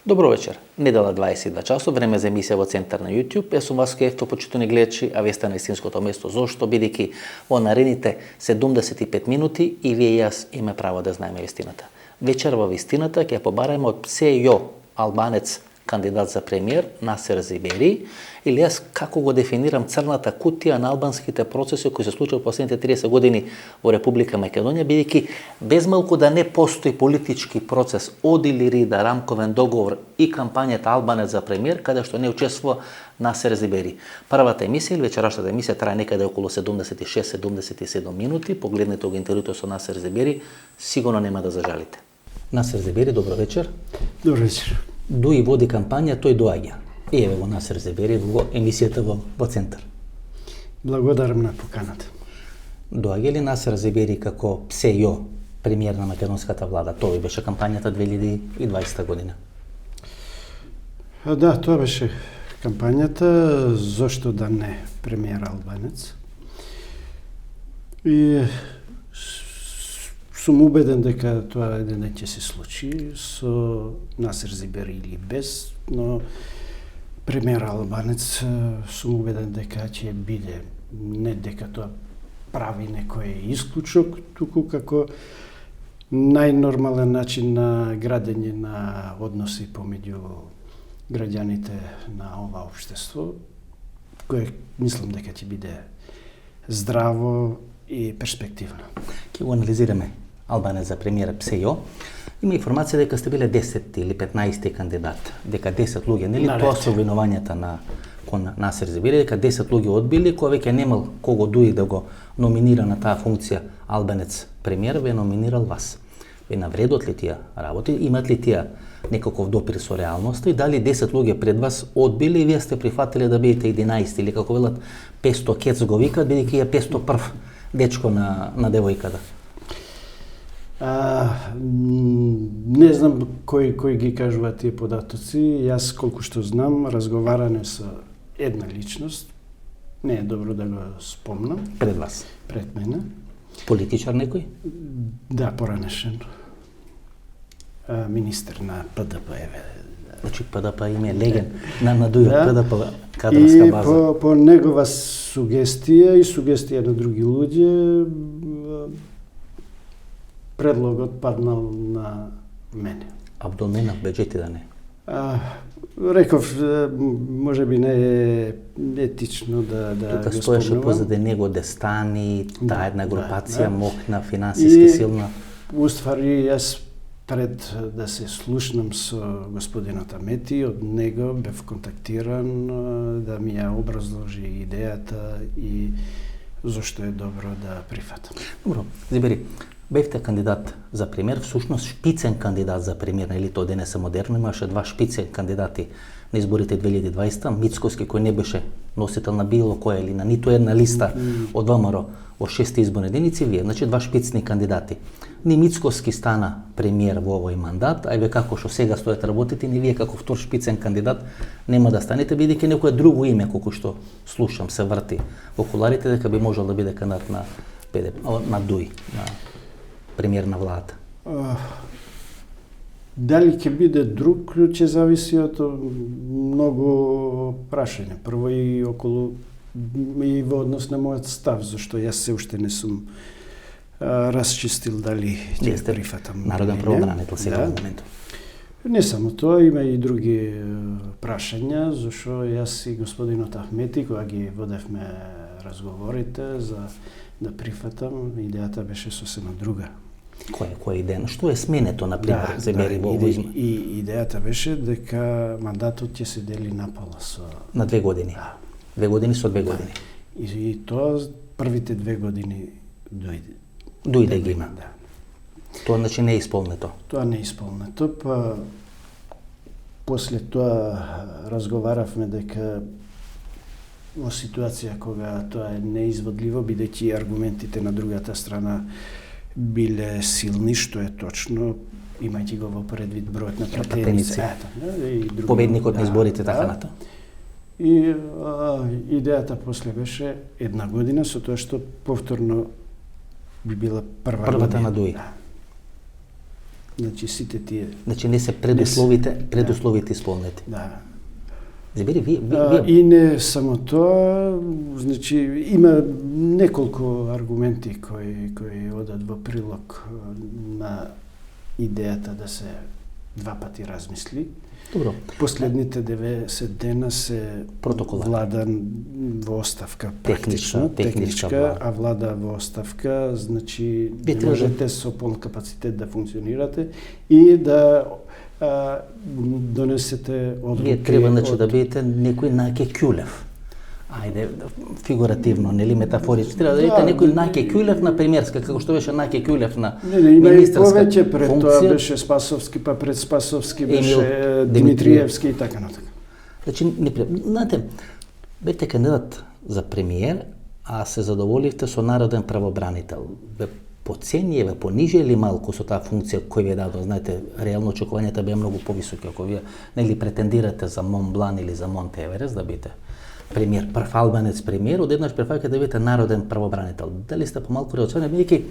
Добро вечер. Недела 22 часот, време за емисија во Центар на YouTube. Јас сум Васко Ефто, почитувани гледачи, а вие сте на истинското место. Зошто? Бидејќи во наредните 75 минути и вие и јас имаме право да знаеме вистината. Вечер во вистината ќе побараме од ПСЈ албанец кандидат за премиер Насер Зибери, или јас како го дефинирам црната кутија на албанските процеси кои се случуваат последните 30 години во Република Македонија, бидејќи без малку да не постои политички процес од или рида, рамковен договор и кампањата Албанец за премиер, каде што не учествува Насер Зибери. Првата емисија или вечерашната емисија трае некаде околу 76-77 минути. Погледнете го интервјуто со Насер Зибери, сигурно нема да зажалите. Насер Зибери, добро вечер. Добро вечер. Дуи води кампања, тој доаѓа. И еве го Насер Зибери во емисијата во Центар. Благодарам на поканата. Доаѓа ли Насер Зибери како ПСЈ, премиер на македонската влада? Тоа беше кампањата 2020 година. Да, тоа беше кампањата, зошто да не премиер албанец. И сум убеден дека тоа еден ден ќе се случи со Насер Зибери или без, но премиер албанец сум убеден дека ќе биде, не дека тоа прави некој исклучок, туку како најнормален начин на градење на односи помеѓу граѓаните на ова општество, кое мислам дека ќе биде здраво и перспективно. Ќе го анализираме Албанец за премиер ПСЈ. Има информација дека сте биле 10 или 15 кандидат, дека 10 луѓе, нели тоа се обвинувањата на кон Насер Зибери, дека 10 луѓе одбили, кој веќе немал кого дуи да го номинира на таа функција Албанец премиер, ве номинирал вас. Ве навредот ли тие работи? Имат ли тие некаков допир со реалноста и дали 10 луѓе пред вас одбили и вие сте прифатиле да бидете 11 или како велат 500 кец го викат, бидејќи е 501 дечко на девојката? Не знам кој ги кажува тие податоци. Јас колку што знам, разговаране со една личност, не е добро да го спомнам. Пред вас? Пред мене. Политичар некој? Да, поранешен. Министер на ПДП, еве. Значи ПДП име леген на дујот ПДП кадрска база. И по негова сугестија и сугестија на други луѓе, предлогот паднал на мене. Абдолменов беџети да не? Реков, може би не е етично да тука го стоеше спомнувам. позади него Дестани, таа една групација мокна, финансиски силна. Уствари, јас пред да се слушнам со господинот Амети, од него бев контактиран да ми ја образложи идејата и зошто е добро да прифатам. Добро, Зибери, бевте кандидат за премиер, всушност шпицен кандидат за премиер, или тоа денес е модерно, имаше два шпицен кандидати на изборите 2020, Мицкоски кој не беше носител на било која или на ниту една листа од ВМРО во 6 изборни единици, вие, значи два шпицни кандидати. Ни Мицкоски стана премиер во овој мандат, а ве како што сега стојат работите, ни вие како втор шпицен кандидат нема да станете, бидејќи некое друго име колку што слушам се врти во куларите дека би можел да биде кандидат на на ДУИ, на премиер на владата. Дали ќе биде друг, ќе зависи од многу прашања. Прво и околу и во однос на мојот став, зашто јас се уште не сум расчистил дали ќе прифатам. Народен правобранител сега во моментот. Не само тоа, има и други прашања, зашто јас и господинот Ахмети, кога ги водевме разговорите за да прифатам, идејата беше сосема друга. Која идеја? Што е сменето, например, Зибери во овој? И идејата беше дека мандатот ќе се дели напола со... На 2 години? Да. 2 години со 2 години? И тоа првите 2 години Дојде ги има? Да. Тоа значи не е исполнето? Тоа не е исполнето, па после тоа разговаравме дека во ситуација кога тоа е неизводливо, бидејќи аргументите на другата страна биле силни, што е точно, имајќи го во предвид бројот на пратеници. Победникот на изборите, така нато. И идејата после беше 1 година, со тоа што повторно би била првата на ДУИ. Да. Значи сите тие. Значи не се предусловите исполнети. Да. Забери, вие... И не само тоа, значи има неколку аргументи кои одат во прилог на идејата да се два пати размисли. Добро. Последните 90 дена се Протоколар. влада во оставка техничка, а влада во оставка, значи не можете со полн капацитет да функционирате и да донесете одлуки. Вие треба да бидете некој Наке Кјулев. Ајде, фигуративно, нели метафорично. Треба да бидете некој Наке Кјулев на премиерска, како што беше Наке Кјулев на министерска повеќе пред тоа беше Спасовски, па пред Спасовски беше Димитриевски и така натака. Значи, знаете, бете кандидат за премиер, а се задоволивте со народен правобранител. Ве поцени, ве понижили малку со таа функција кој ви дадо. Знаете, реално очекувањата беа многу повисоки ако вие нели претендирате за Мон Блан или за Монте Еверест да бидете премиер, прв албанец премиер, одеднаш префаќате да бидете народен правобранител. Дали сте помалку реакционен, бидејќи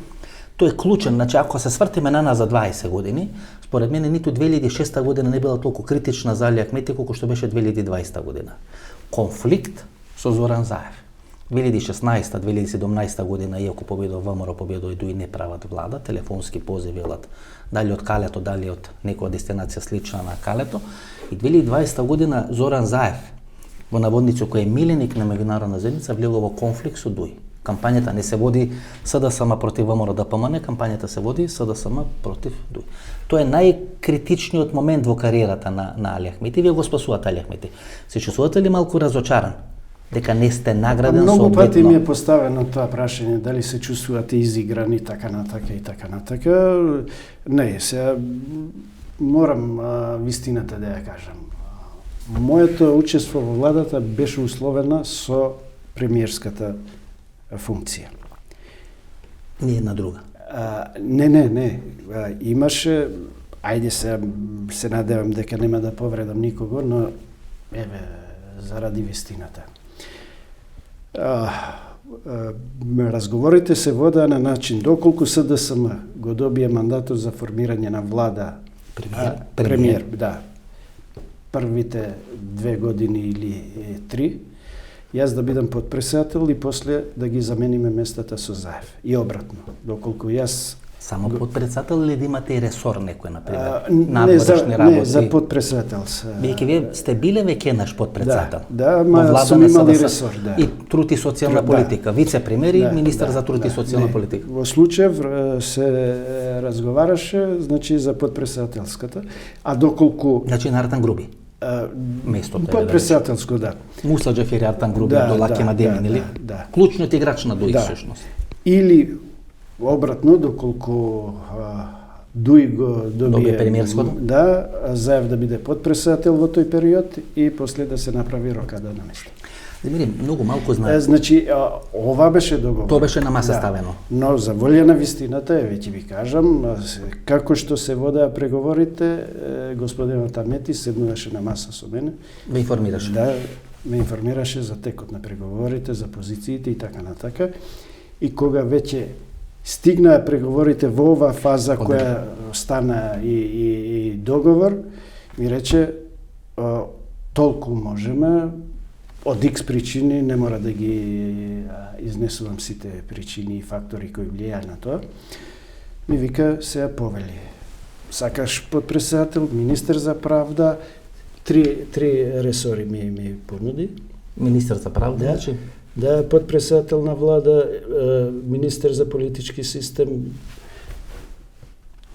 тој е клучен, значи ако се свртиме на нас за 20 години, според мене ниту 2006 година не била толку критична за Али Ахмети колку што беше 2020 година. Конфликт со Зоран Заев. 2016-2017 година, иако победува ВМРО, победува и дуи не прават влада, телефонски позиви велат дали од Калето, дали од некоја дестинација слична на Калето. И 2020 година Зоран Заев, во наводници кој е миленик на меѓународна заедница, влегува во конфликт со дуи. Кампањата не се води СДСМ против ВМРО ДПМН, кампањата се води СДСМ против дуи. Тоа е најкритичниот момент во кариерата на Али Ахмети. Вие го спасувате Али Ахмети. Се чувствувате ли малку разочаран дека не сте награден со многу пати ми е поставено тоа прашање, дали се чувствувате изиграни, така натака и така натака. Не, се морам вистината да ја кажам. Моето учество во владата беше условена со премиерската функција. Не една друга. Не. Имаше, ајде се надевам дека нема да повредам никого, но еве заради вистината. Разговорите се водеа на начин доколку СДСМ го добие мандатот за формирање на влада премиер, да. Првите 2 години или 3, јас да бидам подпредседател и после да ги замениме местата со Заев. И обратно, доколку јас само подпредседател или да имате и ресор некој, например, надворешни работи? Не, за подпредседател. Бидејќи вие сте биле веќе наш подпредседател. Да, ма сум имали ресор, да. И труд и социјална политика, вице-премиер и министар за труд и социјална политика. Во случај се разговараше, значи, за подпредседателската, а доколку... Значи на Артан Груби? Местото е. Подпредседателско, да. Муса Џафери, Артан Груби, Абдулаки Мадемин, или? Да. Клучниот играч на Дуи, всушност. Или обратно, доколку Дуи го добие премиерското, да, Заев да биде подпредседател во тој период и после да се направи рокада на место. Демири, многу малку знае. Значи, ова беше договор. Тоа беше на маса ставено. Но за волја на вистината, веќе ви кажам, како што се водеа преговорите, господинот Ахмети седнуваше на маса со мене. Ме информираше. Да, ме информираше за текот на преговорите, за позициите и така натака. И кога веќе стигнаа преговорите во оваа фаза која стана и договор, ми рече толку можеме, од X причини, не мора да ги изнесувам сите причини и фактори кои влијаат на тоа, ми вика сега повели. Сакаш подпредседател, министер за правда, три ресори ми понуди. Министер за правда, значи? Да, подпредседател на влада, министер за политички систем.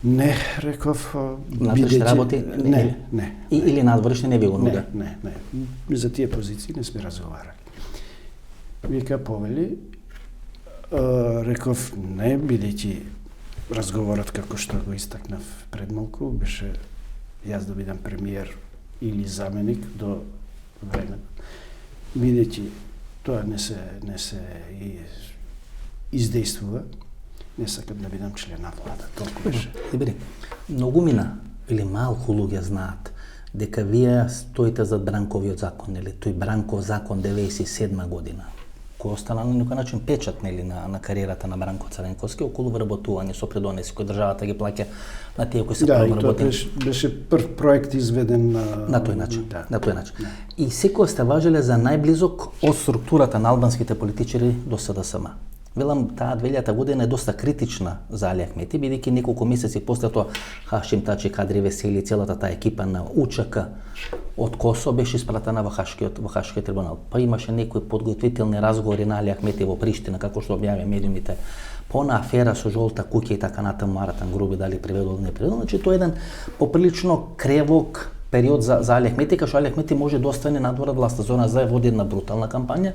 Не, реков, надворешни работи? Не. Или надворешни не ви го нуда? Не. За тие позиции не сме разговарали. Вика повели, реков не, бидејќи разговорот како што го истакнав пред малку, беше јас да бидам премиер или заменик до време. Бидејќи тоа не се издействува, не сакам да бидам член на влада. Толку беше. Дебери, многу мина или малку луѓе знаат дека вие стоите за Бранковиот закон, или тој Бранков закон 97 година. кој остана на некој начин печат на кариерата на Бранко Цренковски околу вработување со придонеси кои државата ги плаќа на тие кои се првоработени. Да, и тоа беше прв проект изведен на тој начин. На тој начин. И секој сте важеле за најблизок од структурата на албанските политичари до СДСМ. Велам, таа 2000 година е доста критична за Али Ахмети, бидејќи неколку месеци после тоа Хашим Тачи, Кадри Весели, целата таа екипа на УЧК од Косово беше испратена во Хашкиот трибунал. Па имаше некои подготвителни разговори на Али Ахмети во Приштина, како што објавија медиумите, по на афера со жолта куќа и така натаму, Маратан Груби дали приведол или не приведол. Значи тоа е еден поприлично кревок период за Али Ахмети, кај што Али Ахмети може да остане надвор од власта. Зоран Заев води една брутална кампања.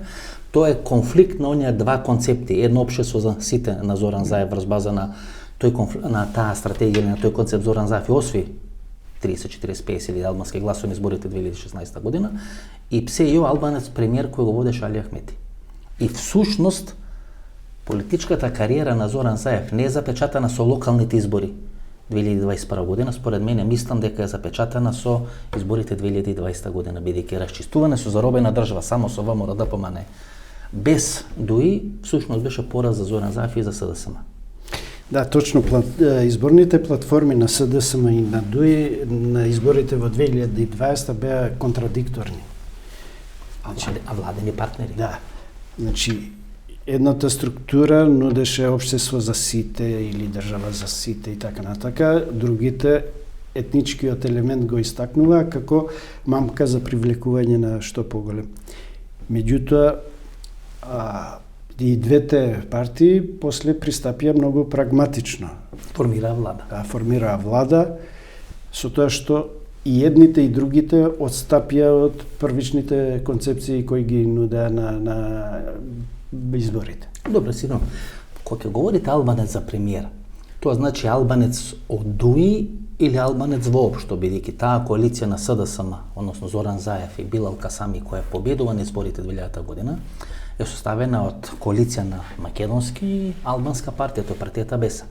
Тоа е конфликт на оние два концепти. Едно општество за сите на Зоран Заев врз база на на таа стратегија, на тој концепт. Зоран Заев осви 30-40-50 или албански гласови на изборите 2016 година и ПСЕО албанец премиер кој го водеше Али Ахмети. И всушност политичката кариера на Зоран Заев не е запечатана со локалните избори 2021 година, според мене мислам дека е запечатана со изборите 2020 година, бидејќи расчистуване со заробена држава само со ВМРО ДПМН без ДУИ всушност беше пораз за Зоран Заев и за СДСМ. Да, точно. Изборните платформи на СДСМ и на ДУИ на изборите во 2020 беа контрадикторни. А владени партнери? Да. Значи, едната структура нудеше општество за сите или држава за сите и така натака, другите етничкиот елемент го истакнува како мамка за привлекување на што поголем. Меѓутоа, и двете партии после пристапија многу прагматично. Формираа влада. Да, формираа влада, со тоа што и едните и другите отстапија од првичните концепции кои ги нудеа на изборите. Добре, сигурно. Кога ќе говорите албанец за премиер, тоа значи албанец од ДУИ или албанец воопшто, бидејќи таа коалиција на СДСМ, односно Зоран Заев и Билал Касами, која победува на изборите 2000 година, е составена од коалиција на македонски и албанска партија, тоа е партијата БЕСА.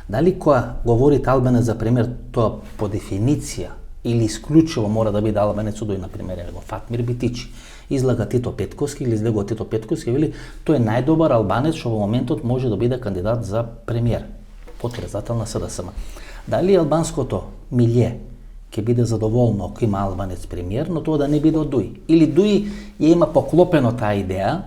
Дали кога говорите албанец за премиер, тоа по дефиниција или исклучиво мора да биде албанец од ДУИ, например, го Фатмир Битичи, излага Тито Петковски или излегува Тито Петковски, вели тој е најдобар албанец што во моментот може да биде кандидат за премиер, потпредседател на СДСМ. Дали албанското милје ќе биде задоволно ако има албанец премиер, но тоа да не биде од ДУИ? Или ДУИ ја има поклопено таа идеја,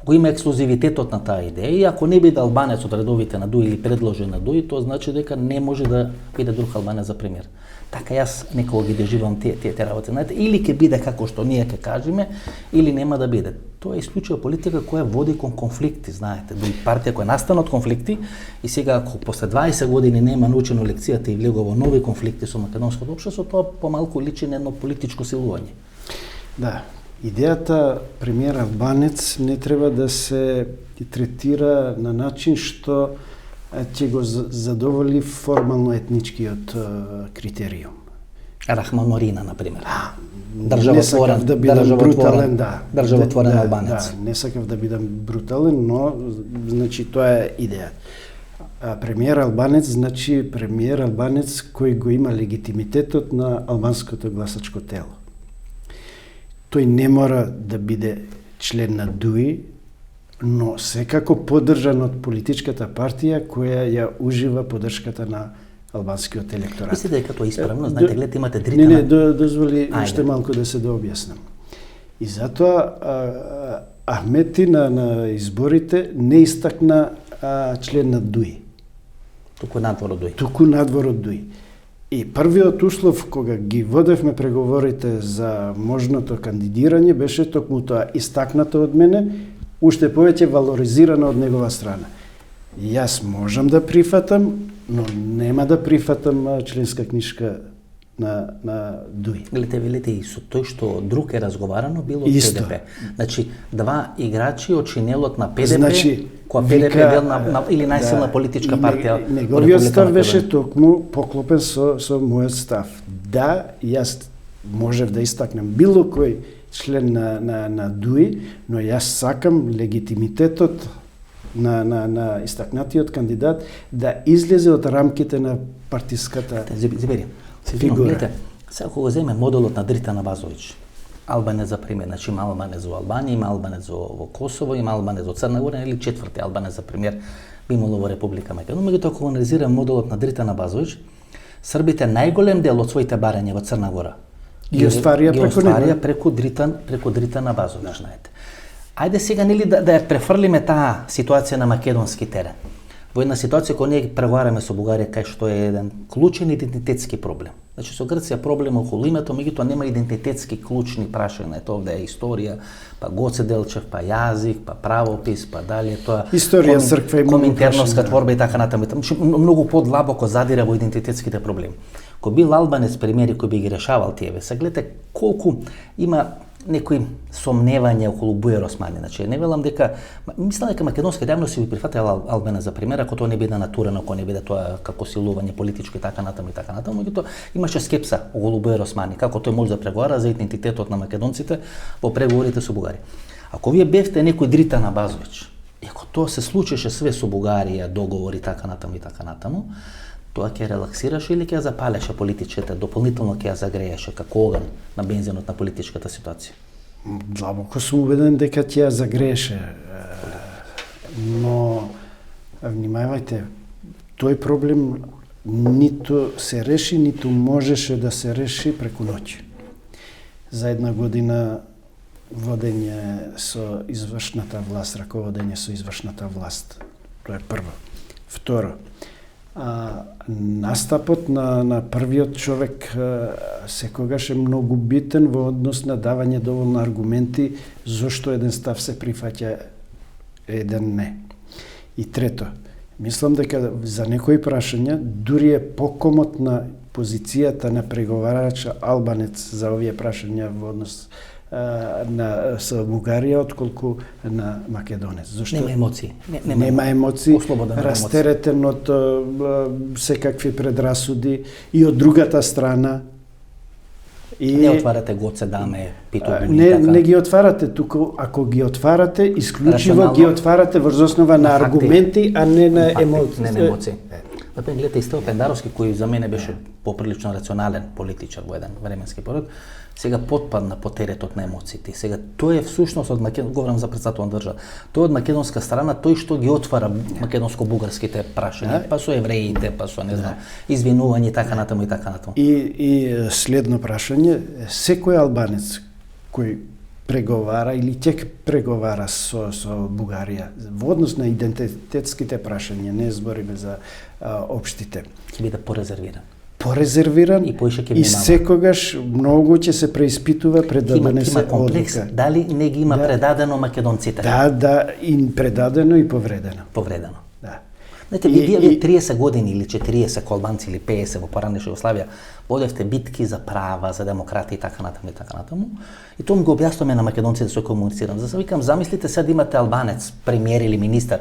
го има ексклузивитетот на таа идеја и ако не биде албанец од редовите на ДУИ или предложен на ДУИ, тоа значи дека не може да биде друг албанец за премиер. Така јас некој ги доживам тие работи, знаете, или ќе биде како што ние ќе кажеме, или нема да биде. Тоа е исклучива политика која води кон конфликти, знаете, ДУИ партија која настана од конфликти и сега ако после 20 години нема научено лекцијата и влегува во нови конфликти со македонското општество, тоа помалку личи на едно политичко силување. Да. Идејата премиер албанец не треба да се третира на начин што ќе го задоволи формално етничкиот критериум. Рахманорина, например. Не сакав да бидам брутален, државотворен албанец. Да, не сакав да бидам брутален, но значи тоа е идеја. Премиер албанец значи премиер албанец кој го има легитимитетот на албанското гласачко тело. Тој не мора да биде член на ДУИ, но секако поддржан од политичката партија која ја ужива поддршката на албанскиот електорат. Мислите дека тоа е исправно? Знаете, гледате, имате дрите на... Не, дозволи уште малку да се дообјаснам. И затоа Ахмети на изборите не истакна член на ДУИ. Туку надвор од ДУИ. Туку надвор од ДУИ. И првиот услов кога ги водевме преговорите за можното кандидирање беше токму тоа истакнато од мене, уште повеќе валоризирано од негова страна. Јас можам да прифатам, но нема да прифатам членска книжка на ДУИ. Гледате, и со тој што друг е разговарано било од ПДП. Значи, два играчи од шинелот на ПДП, значи, која ПДП бил или најсилна политичка партија. Неговиот став беше токму поклопен со мојот став. Да, јас можев да истакнам било кој член на ДУИ, но јас сакам легитимитетот на истакнатиот кандидат да излезе од рамките на партиската фигура. Сега кога земе моделот на Дритана Базович, Албанец за пример. Значи има албанец во Албанија, има албанец во Косово, има албанец во Црна Гора или четврти албанец за пример би имало во Република Македонија. Меѓутоа кога анализира моделот на Дритана Базовиќ, србите најголем дел од своите барања во Црна Гора ги остварија преку Дритана Базовиќ, знаете. Ајде сега нели да ја префрлиме таа ситуација на македонски терен. Во една ситуација кога ние преговараме со Бугарија кај што е еден клучен идентитетски проблем. Значи со Грција проблем околу името, меѓутоа нема идентитетски клучни прашања. Ето овде е историја, па Гоце Делчев, па јазик, па правопис, па дали тоа историја, црква и коминтерновска творба и така натаму. Значи многу подлабоко задира во идентитетските проблеми. Кој бил албанец примери кој би ги решавал тие, се гледате колку има некои сомневања околу Бујар Османи. Значи, не велам дека, мислам дека македонска јавност би прифатила Албана за пример, ако тоа не биде натурено, ако не биде тоа како силување политичко и така натаму, меѓутоа имаше скепса околу Бујар Османи, како тој може да преговара за идентитетот на македонците во преговорите со Бугарија. Ако вие бевте некој Дритана Базовиќ, и ако тоа се случеше све со Бугарија, договори така натаму, тоа ќе релаксираше или ќе ја запалеше политичката, дополнително ќе ја загрееше како оган на бензинот на политичката ситуација? Длабоко сум убеден дека ќе ја загрееше. Но внимавајте, тој проблем ниту се реши, ниту можеше да се реши преку ноќ. За една година водење со извршната власт, раководење со извршната власт. Тоа е прво. Второ, настапот на првиот човек секогаш е многу битен во однос на давање доволно аргументи зошто еден став се прифаќа, еден не. И трето, мислам дека за некои прашања дури е покомотна позицијата на преговарач албанец за овие прашања во однос со Бугарија отколку на македонец. Зошто нема емоции. Нема емоции, растеретен од секакви предрасуди и од другата страна. И не отварате Гоце Даме, Питови. Не ги отварате, туку ако ги отварате, исклучиво ги отварате врз основа на аргументи, а не на емоции. Не на емоции. Например, гледате и Стево Пендаровски, кој за мене беше поприлично рационален политичар во еден временски период, сега потпадна по теретот на емоциите. Сега тој е всушност од говорам за председател на држава. Тој од македонска страна, тој што ги отвара македонско-бугарските прашања, па со евреите, па со не знам, извинување и така натаму и така натаму. И следно прашање, секој албанец кој преговара или ќе преговара со Бугарија во однос на идентитетските прашања, не збориме за општите, ќе биде порезервиран и секогаш многу ќе се преиспитува пред да донесе одлука. Дали не ги има предадено македонците? Да, и предадено и повредено. Да. Знаете, вие 30 години или 40 албанци или 50 во поранешна Југославија водевте битки за права, за демократија и така натаму. И тоа ми го објаснуваме на македонците со кои комуницирам. За викам, замислите сега да имате албанец, премиер или министар,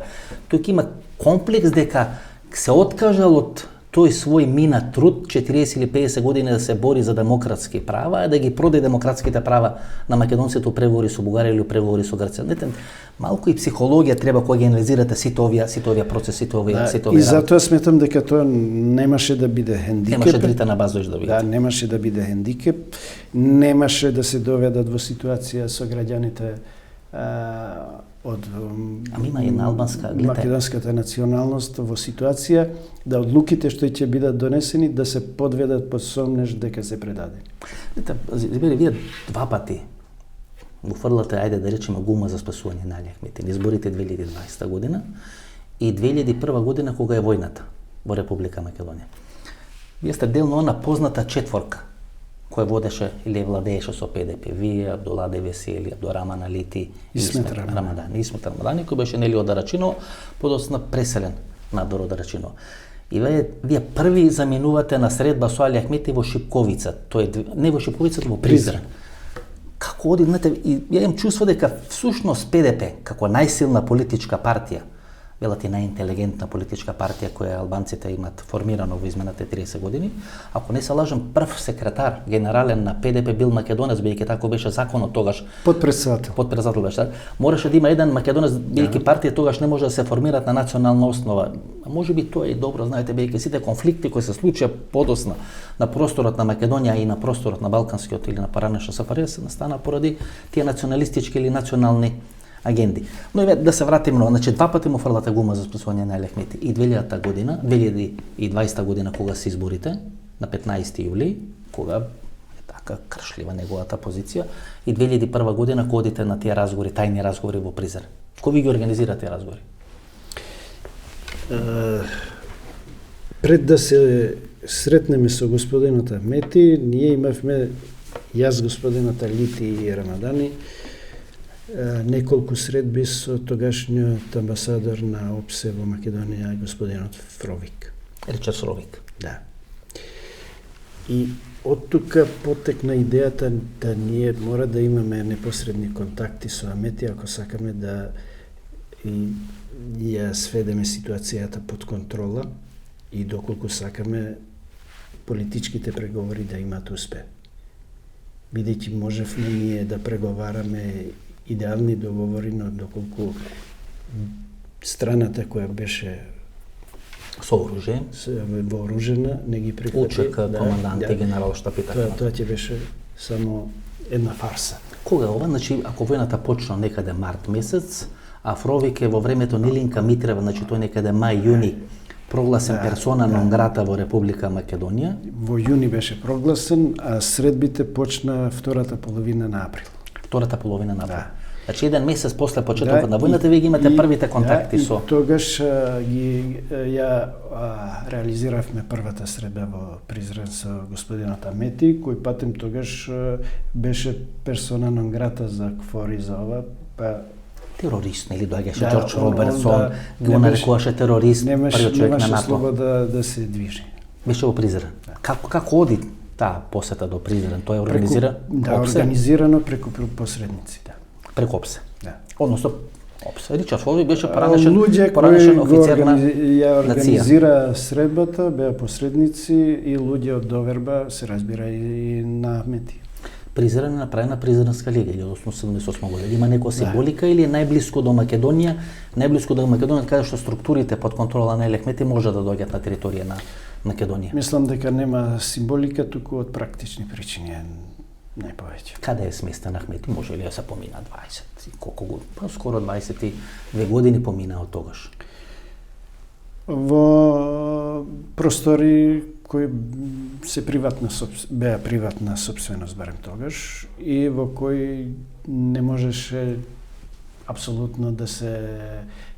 тој ќе има комплекс дека се откажал од тој свој мина труд 40 или 50 години да се бори за демократски права, да ги продаде демократските права на македонците у преговори со Бугарија или у преговори со Грција. Малку и психологија треба кога ги анализирате сите овие процеси, сите овие и затоа сметам дека тоа немаше да биде хендикеп. Немаше Дритана Базовиќ да биде. Да, немаше да биде хендикеп, немаше да се доведат во ситуација со граѓаните од има една албанска македонската националност во ситуација да одлуките што ќе бидат донесени да се подведат под сомнеж дека се предадени. Вие два пати го фрлате, ајде да речеме, гума за спасување на Али Ахмети. Изборите 2020 година и 2001 година кога е војната во Република Македонија. Вие сте дел на она позната четворка кој водеше или владееше со ПДП. Вие, Абдула Девесели, Абдураман Алити, Исмет Рамадани, кој беше нели од Арачино, подоцна преселен надвор од Арачино. И вие први заминувате на средба со Али Ахмети во Шипковица. Не во Шипковица, во Призрен. Како оди, знаете, ја имам чувство дека всушност ПДП, како најсилна политичка партија велат и најинтелигентна политичка партија која албанците имат формирано во изминалите 30 години. Ако не се лажам, прв секретар генерален на ПДП бил македонец, бидејќи тако беше законот тогаш. Подпредседател беше. Мораше да има еден македонец, бидејќи партија тогаш не може да се формираат на национална основа. А можеби тоа е добро, знаете, бидејќи сите конфликти кои се случија подосна на просторот на Македонија и на просторот на Балканскиот или на поранешна СФРJ се настана поради тие националистички или национални агенди. Но да се вратиме, значи два пати му фрлата гума за спасување на Али Ахмети. И 2020 година кога се изборите на 15 јули, кога е така кршлива неговата позиција, и 2001 година кога одите на тие разговори, тајни разговори во Призрен. Кој ви ги организира тие разговори? Пред да се сретнеме со господинот Ахмети, ние имавме, јас, господинот Алити и Рамадани, неколку средби со тогашниот амбасадор на ОПСЕ во Македонија, господинот Фровик. Ричард Фровик. Да. И од тука потекна идејата да ние мора да имаме непосредни контакти со Ахмети ако сакаме да ја сведеме ситуацијата под контрола и доколку сакаме политичките преговори да имаат успех. Бидејќи можевме ние да преговараме идеални договори, но доколку страната која беше со оружје, вооружена, не ги прикупи. Учек, командант и генерал штаб и така. Тоа ќе беше само една фарса. Кога ова? Значи, ако војната почна некаде март месец, а Фровик е во времето Нилинка Митрева, значи тој некаде мај-јуни, прогласен персона нон грата во Република Македонија. Во јуни беше прогласен, а средбите почна втората половина на април. Втората половина на април. Значи еден месец после почетокот на војната вие ги имате првите контакти со. И тогаш ја реализиравме првата средба во Призрен со господинот Ахмети, кој патем тогаш беше персона нон грата за кфори за ова, па терорист, или доаѓаше Џорџ Робертсон, го нарекуваше терорист, првиот човек на НАТО. Немаше слобода да се движи. Беше во Призрен. Како оди таа посета до Призрен? Тоа е организира организирано преку посредници, да. Преку ОПСЕ. Да. Односно ОПСЕ. Ричард Фровик беше поранешен офицер на ја организира средбата, беа посредници и луѓе од доверба, се разбира и на Ахмети. Призрен е направена Призренска лига, 1878 година. Има некоја символика или е најблиско до Македонија, каде што структурите под контрола на Али Ахмети може да доаѓат на територија на Македонија? Мислам дека нема символика, туку од практични причини најповеќе. Каде е сместен Ахмети? Може ли да се помина 20 и колку години? Па скоро 22 години помина од тогаш. Во простори кои се беа приватна собственост барем тогаш и во кои не можеше апсолутно да се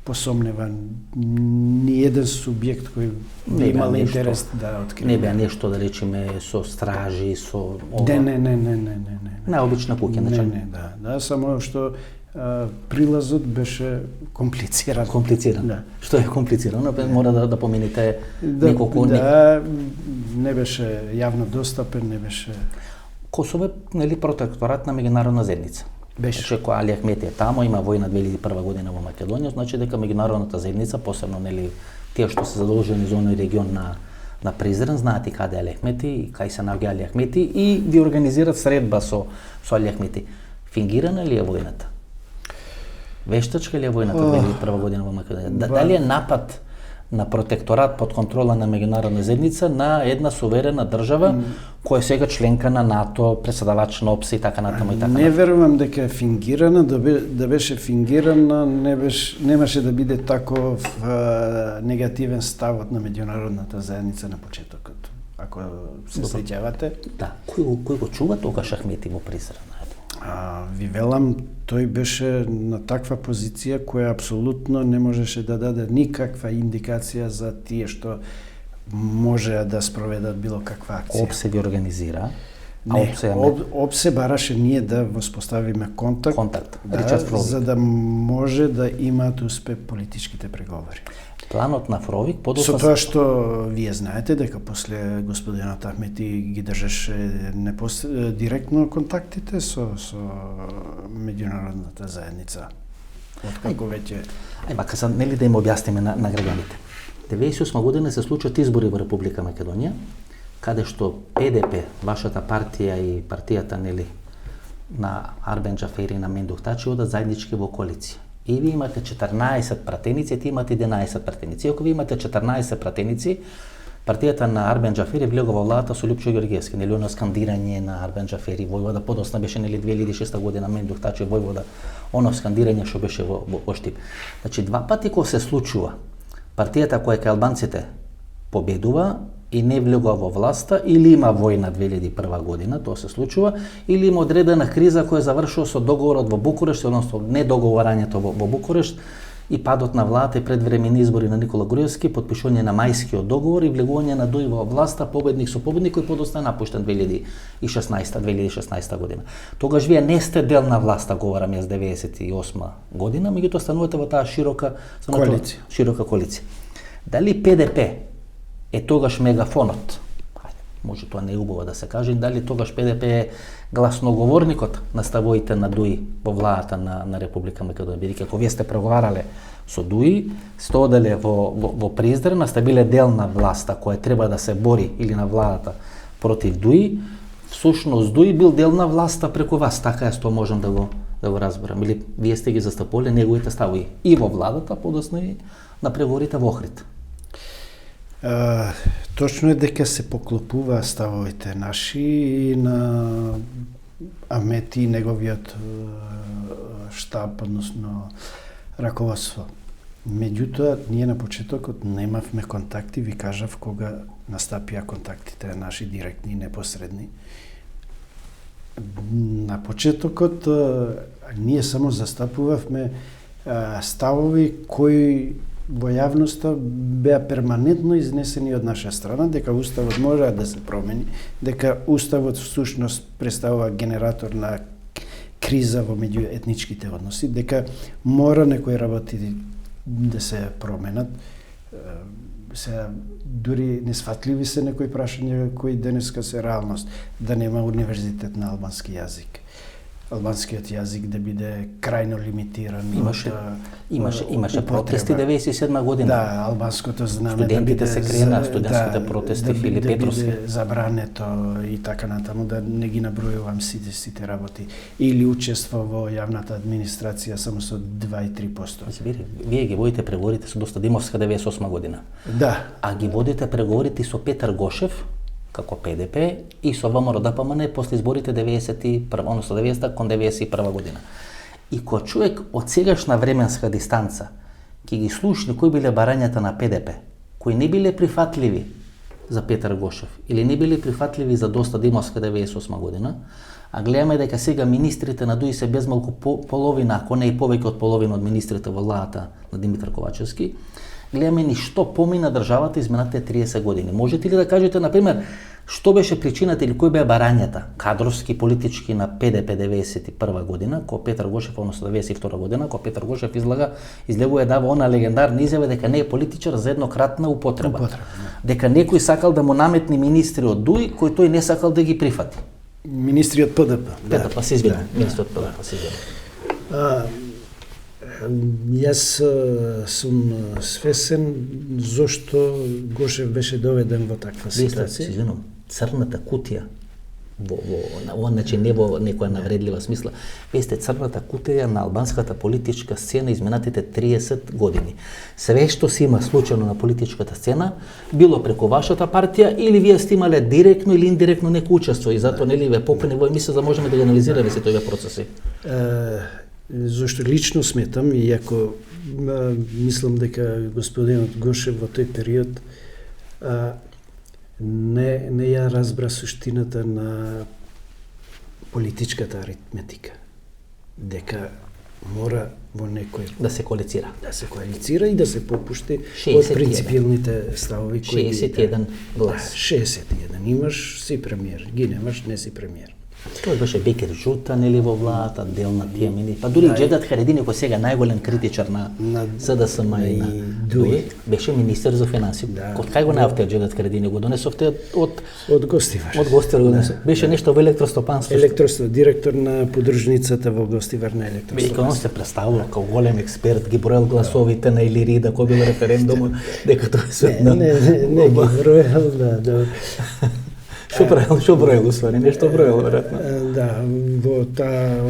посомнева ни еден субјект кој би имал интерес да открие. Не беа нешто да речеме со стражи, со ова. Не. Најобична куќа, Не, да, само што прилазот беше комплициран. Да. Што е комплицирано? Мора да помините неколку... Да, не беше јавно достапен, не беше... Косово е, нели, протекторат на меѓународна заедница. Беше. Значи, која Али Ахмети е тамо, има војна 2001 година во Македонија, значи дека меѓународната заедница, посебно, нели, тие што се задолжени за оној регион на Призрен, знаат и каде е Али Ахмети и кај се наоѓа Али Ахмети и ви организират средба со Али Ахмети. Фингирана ли е војната? Вештачка ли е војната 2001 година во Македонија? Дали е напад на протекторат под контрола на меѓународна заедница на една суверена држава која е сега членка на НАТО, преседавач на ОПСЕ и така натаму и така. Не верувам дека е фингирана, да беше фингирана, немаше да биде таков негативен ставот на меѓународната заедница на почетокот. Ако се сеќавате. Да, кој го чува тогаш Ахмети во Призрен? Ви велам, тој беше на таква позиција која апсолутно не можеше да даде никаква индикација за тие што може да спроведат било каква акција. ОПСЕ ги организира. ОПСЕ бараше ние да воспоставиме контакт, за да може да имаат успех политичките преговори. Планот на Фровик Со тоа што вие знаете дека после господинот Ахмети ги држеше директно контактите со меѓународната заедница. откако веќе... Ајма, кога нели да им објасниме на граѓаните. 98 година се случат избори во Република Македонија, каде што ПДП, вашата партија и партијата нели на Арбен Џафери и на Мендух Тачи одат заеднички во коалиција. И ви имате 14 пратеници, ти имате 11 пратеници. Ако ви имате 14 пратеници, партијата на Арбен Џафери влегува во владата со Лјупчо Ѓорѓевски, нели оно скандирање на Арбен Џафери, Војвода, подосна беше нели 2006 година Мендух Тачи Војвода, оно скандирање што беше во Штип. Значи два пати кога се случува партијата која кај албанците победува и не влегува во власта, или има војна 2001 година, тоа се случува, или има одредена криза која завршува со договорот во Букурешт, односно недоговарањето во Букурешт и падот на владата и предвремени избори на Никола Груевски, потпишување на мајскиот договор и влегување на ДОИ во власта, победник со победник кој подоцна напуштен 2016 година. Тогаш вие не сте дел на власта, говорам јас 98 година, меѓутоа станувате во таа широка коалиција. Дали ПДП е тогаш мегафонот? Може тоа не е убаво да се каже, дали тогаш ПДП е гласноговорникот на ставоите на ДУИ во владата на Република Македонија, бидејќи ако вие сте преговарале со ДУИ, сте оделе во Призрен, сте биле дел на власта која треба да се бори или на владата против ДУИ, всушност ДУИ бил дел на власта преку вас, така јас тоа можам да го разберам. Или вие сте ги застапувале неговите ставои и во владата, подоцна и на преговорите во Охрид. Точно е дека се поклопува ставовите наши и на Амети и неговиот штаб, односно раководство. Меѓутоа, ние на почетокот немавме контакти, ви кажав кога настапија контактите наши директни и непосредни. На почетокот ние само застапувавме ставови кои во јавноста беа перманентно изнесени од наша страна, дека Уставот може да се промени, дека Уставот всушност представува генератор на криза во меѓуетничките односи, дека мора некои работи да се променат. Се дури несфатливи се некои прашања кои денеска се реалност, да нема универзитет на албански јазик. Албанскиот јазик да биде крајно лимитиран. Имаше протести 97 година. Да, албанското знаме студентите се крена, студентските протести Филип Петровски. Да биде забрането и така натаму, да не ги набројувам сите работи. Или учество во јавната администрација само со 2-3%. Вие ги водите преговорите со Доста Димовска 98 година. Да. А ги водите преговорите со Петар Гошев, како ПДП, и со ВМРО ДПМН после изборите 90 кон 91 година. И кога човек од сегашна временска дистанца ќе ги слушне кои биле барањата на ПДП, кои не биле прифатливи за Петар Гошев или не биле прифатливи за Доста Димовска 98 година, а гледаме дека сега министрите на ДУИ се безмалку половина, ако не и повеќе од половина од министрите во владата на Димитар Ковачевски, гледаме ни што помина државата изминатите 30 години. Можете ли да кажете, например, што беше причината или кои беа барањата кадровски, политички на ПДП 91 година, кога Петар Гошев, односно 92 година, кога Петар Гошев излегува дава она легендарна изјава дека не е политичар за еднократна употреба. Дека некој сакал да му наметни министри од ДУИ, кои тој не сакал да ги прифати. Министри од ПДП. ПДП се извинам, министри од ПДП се извинам. Јас сум свесен зошто Гошев беше доведен во таква ситуација. Црната кутија значи не во некоја навредлива смисла. Вие сте црната кутија на албанската политичка сцена изминатите 30 години. Све што се има случајно на политичката сцена, било преку вашата партија или вие сте имале директно или индиректно неко учество и затоа нели ве попени во емисија за можеме да ги анализираме сите овие процеси. Зошто лично сметам, иако мислам дека господинот Гошев во тој период не ја разбра суштината на политичката аритметика. Дека мора во некој да се коалицира. Да се коалицира и да се попушти од принципилните ставови кои 61 глас. 61. Имаш си премиер, ги немаш не си премиер. Тој беше Бекер Жута, нели, во владата, дел на тие мини. Па дури Џевдет Харедини, кој сега најголем критичар на СДСМ и на ДУИ, беше министер за финансии. Од кај го најавте Џевдет Харедини? Го донесовте од Гостивар. Од Гостивар го донесов. Беше нешто во електростопанство. Директор на подружницата во Гостивар на електростопанство. Веќе он се представува како голем експерт, ги броел гласовите на Илирида, кој бил референдумот, дека тоа е свет на... Не ги броел, да. Шо броел, усвари, нешто броел, веројатно. Да, во таа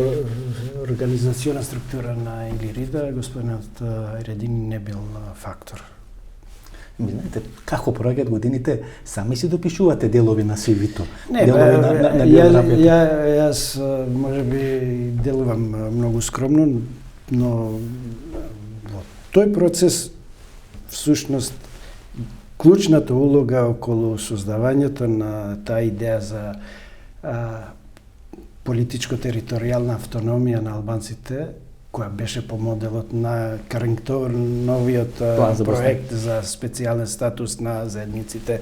организациона структура на Илирида, господинот Харедини не бил фактор. Ми знаете, како проаѓаат годините, сами си допишувате делови на CV-то. Не, делови на биографијата. Јас можеби делувам многу скромно, но во тој процес всушност клучната улога околу создавањето на таа идеја за политичко-територијална автономија на албанците, која беше по моделот на Карингтон, новиот проект за специјален статус на заедниците,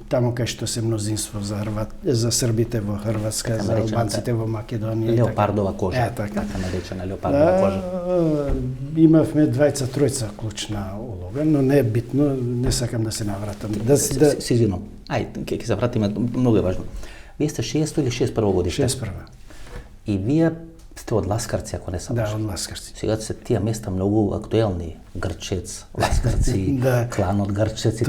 таму кај што се мнозинство за србите во Хрватска, за албанците во Македонија. Леопардова кожа, така наречена леопардова кожа. Имавме двајца-тројца клучна улога, но не е битно, не сакам да се навратам. Се извинувам. Ќе се вратиме, многу е важно. Вие сте 6 или 61 годиште? 61. И вие сте од Ласкарци, ако не сам. Да, од Ласкарци. Сега се тие места многу актуелни. Грчец, Ласкарци, кланот Грчец и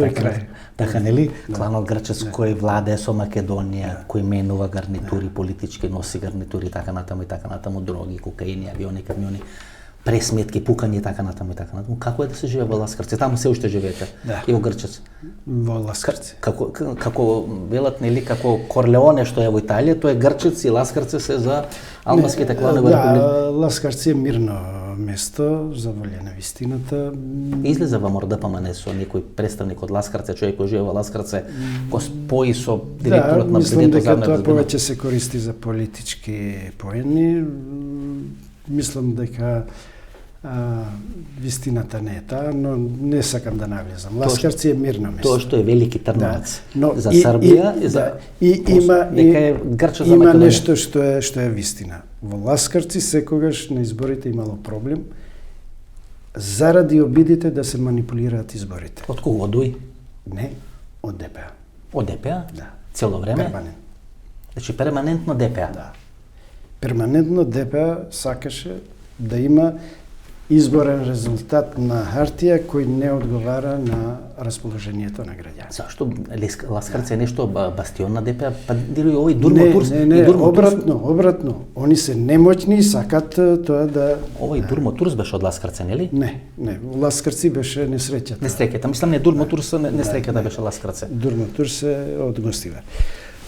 така, нели? Кланот Грчец кој владее со Македонија, кој менува гарнитури, политички носи гарнитури, така натаму, дроги, кокаини, авиони, камиони, пресметки, пукања и така натаму. Како е да се живее во Ласкарци? Таму се уште живеете. И во Грчец. Во Ласкарци. Како велат, нели, како Корлеоне што е во Италија, тоа е Грчец и Ласкарци се за албанските кланови републики. Да, Ласкарци е мирно место, за волја на вистината. Излезе во МРДПМН со некој представник од Ласкарце, човек кој живее во Ласкарце, го спои со директорот на мислам дека Бюджетот тоа повеќе се користи за политички поени. Мислам дека вистината не е таа, но не сакам да навлезам. Ласкарци е мирно место. Тоа што е Велики Трновац. Но за Србија има нешто што е вистина. Во Ласкарци секогаш на изборите имало проблем заради обидите да се манипулираат изборите. Од кого? Од ДУИ? Не, од ДПА. Од ДПА? Да. Цело време? Перманентно. Значи перманентно ДПА? Да. Перманентно ДПА сакаше да има изборен резултат на хартија кој не одговара на расположението на граѓаните. Зашто Ласкарци е нешто бастион на ДПА? Па дали овој Дурмо Турс? Не, обратно. Они се немоćни и сакат тоа да... Овој Дурмо Турс беше од Ласкарци, нели? Не, Ласкарци беше несреќата. Несреќата, мислам не Дурмо Турс, несреќата беше Ласкарци. Дурмо Турс е од Гостивар.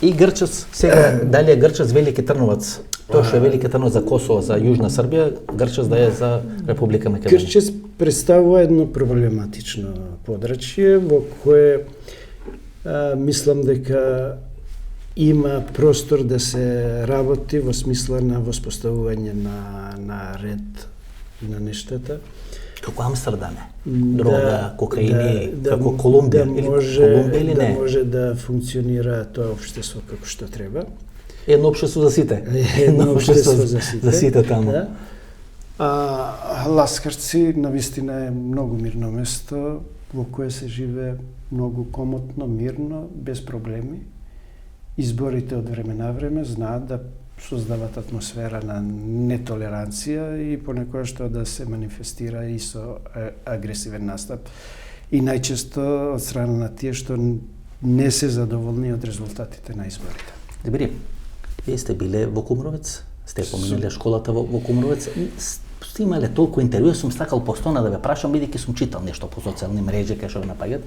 И Грчец, сега, дали е Грчец Велики Трновац? Тоа што е Велики Трновац за Косово, за Јужна Србија, Грчец да е за Република Македонија. Грчец представува едно проблематично подрачје во кое мислам дека има простор да се работи во смисла на воспоставување на ред на нештата. Како Амстердам е? Дрога, кокаини, како Колумбија или не? Да може да функционира тоа општество како што треба. Едно општество за сите. Едно општество за сите таму. Да. Ласкарци навистина е многу мирно место во кое се живее многу комотно, мирно, без проблеми. Изборите од време на време знаат да создават атмосфера на нетолеранција и понекогаш што да се манифестира и со агресивен настап. И најчесто од страна на тие што не се задоволни од резултатите на изборите. Добри, вие сте биле во Кумровец, сте поминале школата во Кумровец. Сте имале толку интервју, сум сакал постојано да ве прашам, бидејќи сум читал нешто по социјални мрежи кај што ве напаѓаат.